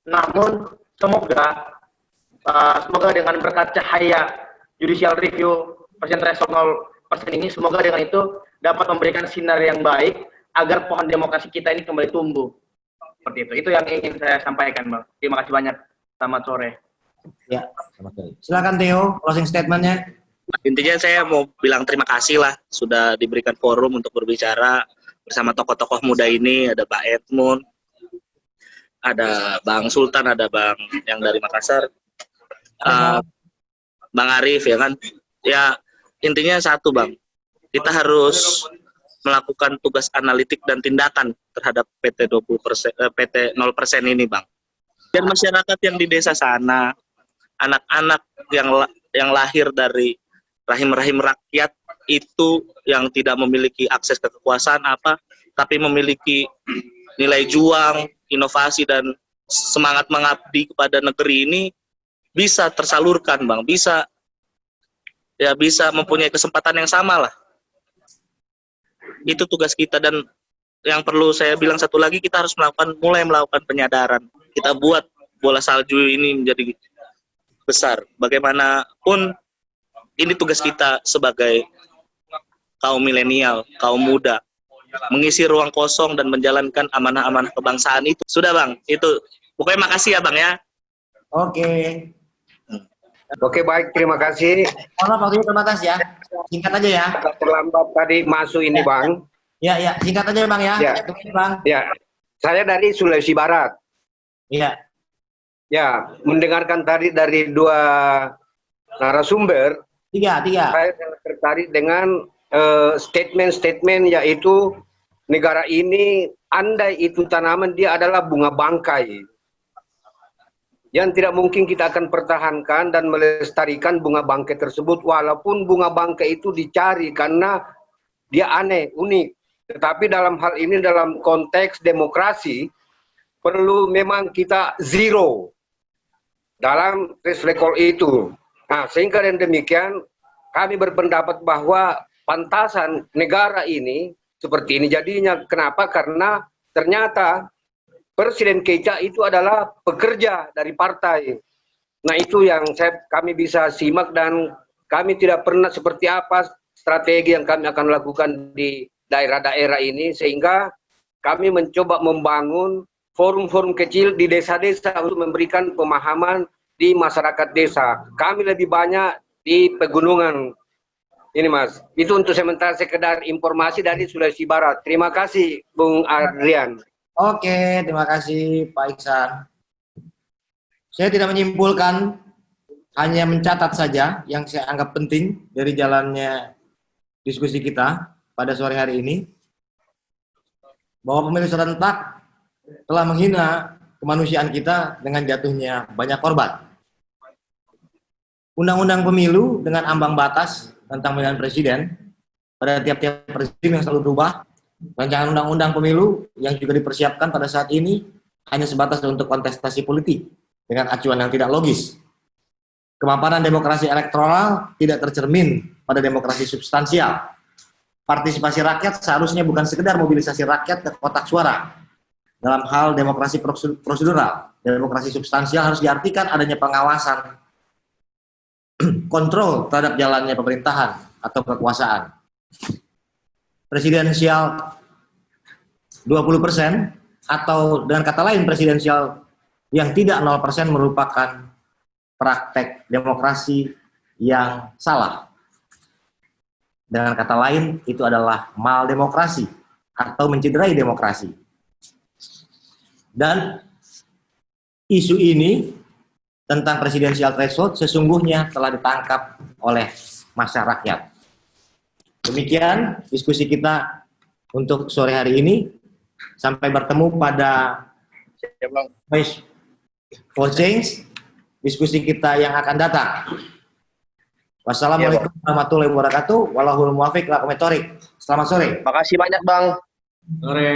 Namun semoga dengan berkat cahaya judicial review presiden threshold 0% ini, semoga dengan itu dapat memberikan sinar yang baik agar pohon demokrasi kita ini kembali tumbuh. Seperti itu. Itu yang ingin saya sampaikan, Bang. Terima kasih banyak. Selamat sore. Ya, selamat sore. Silakan Theo, closing statement-nya. Intinya saya mau bilang terima kasih lah sudah diberikan forum untuk berbicara bersama tokoh-tokoh muda ini. Ada Pak Edmund, ada Bang Sultan, ada Bang yang dari Makassar, Bang Arif, ya kan. Ya intinya satu Bang, kita harus melakukan tugas analitik dan tindakan terhadap PT 0% ini Bang. Dan masyarakat yang di desa sana, anak-anak yang lahir dari rahim-rahim rakyat itu yang tidak memiliki akses ke kekuasaan tapi memiliki nilai juang, inovasi dan semangat mengabdi kepada negeri ini bisa tersalurkan Bang, bisa mempunyai kesempatan yang sama lah. Itu tugas kita, dan yang perlu saya bilang satu lagi, kita harus mulai melakukan penyadaran. Kita buat bola salju ini menjadi besar. Bagaimanapun ini tugas kita sebagai kaum milenial, kaum muda, mengisi ruang kosong dan menjalankan amanah-amanah kebangsaan itu. Sudah Bang, itu. Pokoknya makasih ya Bang ya. Oke. Oke, baik, terima kasih. Mohon maaf waktunya terbatas ya. Singkat aja ya. Agak terlambat tadi masuk ini, Bang. Ya, singkat aja Bang ya. Ya. Bang. Ya, saya dari Sulawesi Barat. Iya. Ya, mendengarkan tadi dari dua narasumber, Tiga. saya sangat tertarik dengan statement-statement yaitu negara ini andai itu tanaman dia adalah bunga bangkai yang tidak mungkin kita akan pertahankan dan melestarikan bunga bangkai tersebut walaupun bunga bangkai itu dicari karena dia aneh, unik. Tetapi dalam hal ini dalam konteks demokrasi perlu memang kita zero dalam trace record itu. Nah, sehingga dengan demikian kami berpendapat bahwa pantasan negara ini seperti ini jadinya. Kenapa? Karena ternyata Presiden Keita itu adalah pekerja dari partai. Nah, itu yang kami bisa simak dan kami tidak pernah seperti apa strategi yang kami akan lakukan di daerah-daerah ini sehingga kami mencoba membangun forum-forum kecil di desa-desa untuk memberikan pemahaman di masyarakat desa. Kami lebih banyak di pegunungan. Ini Mas, itu untuk sementara sekedar informasi dari Sulawesi Barat. Terima kasih Bung Adrian. Oke, terima kasih Pak Iksan. Saya tidak menyimpulkan, hanya mencatat saja yang saya anggap penting dari jalannya diskusi kita pada sore hari ini. Bahwa pemilu serentak telah menghina kemanusiaan kita dengan jatuhnya banyak korban. Undang-undang pemilu dengan ambang batas tentang pemilihan presiden pada tiap-tiap rezim yang selalu berubah. Rancangan undang-undang pemilu yang juga dipersiapkan pada saat ini hanya sebatas untuk kontestasi politik dengan acuan yang tidak logis. Kemapanan demokrasi elektoral tidak tercermin pada demokrasi substansial. Partisipasi rakyat seharusnya bukan sekedar mobilisasi rakyat ke kotak suara. Dalam hal demokrasi prosedural, demokrasi substansial harus diartikan adanya pengawasan, kontrol terhadap jalannya pemerintahan atau kekuasaan. Presidensial 20% atau dengan kata lain presidensial yang tidak 0% merupakan praktek demokrasi yang salah. Dengan kata lain itu adalah maldemokrasi atau mencederai demokrasi. Dan isu ini tentang presidensial threshold sesungguhnya telah ditangkap oleh masyarakat. Demikian diskusi kita untuk sore hari ini. Sampai bertemu pada Voice for Change, diskusi kita yang akan datang. Wassalamualaikum warahmatullahi wabarakatuh. Wallahul muwaffiq ila aqwamit thoriq. Selamat sore. Makasih banyak Bang. Sore.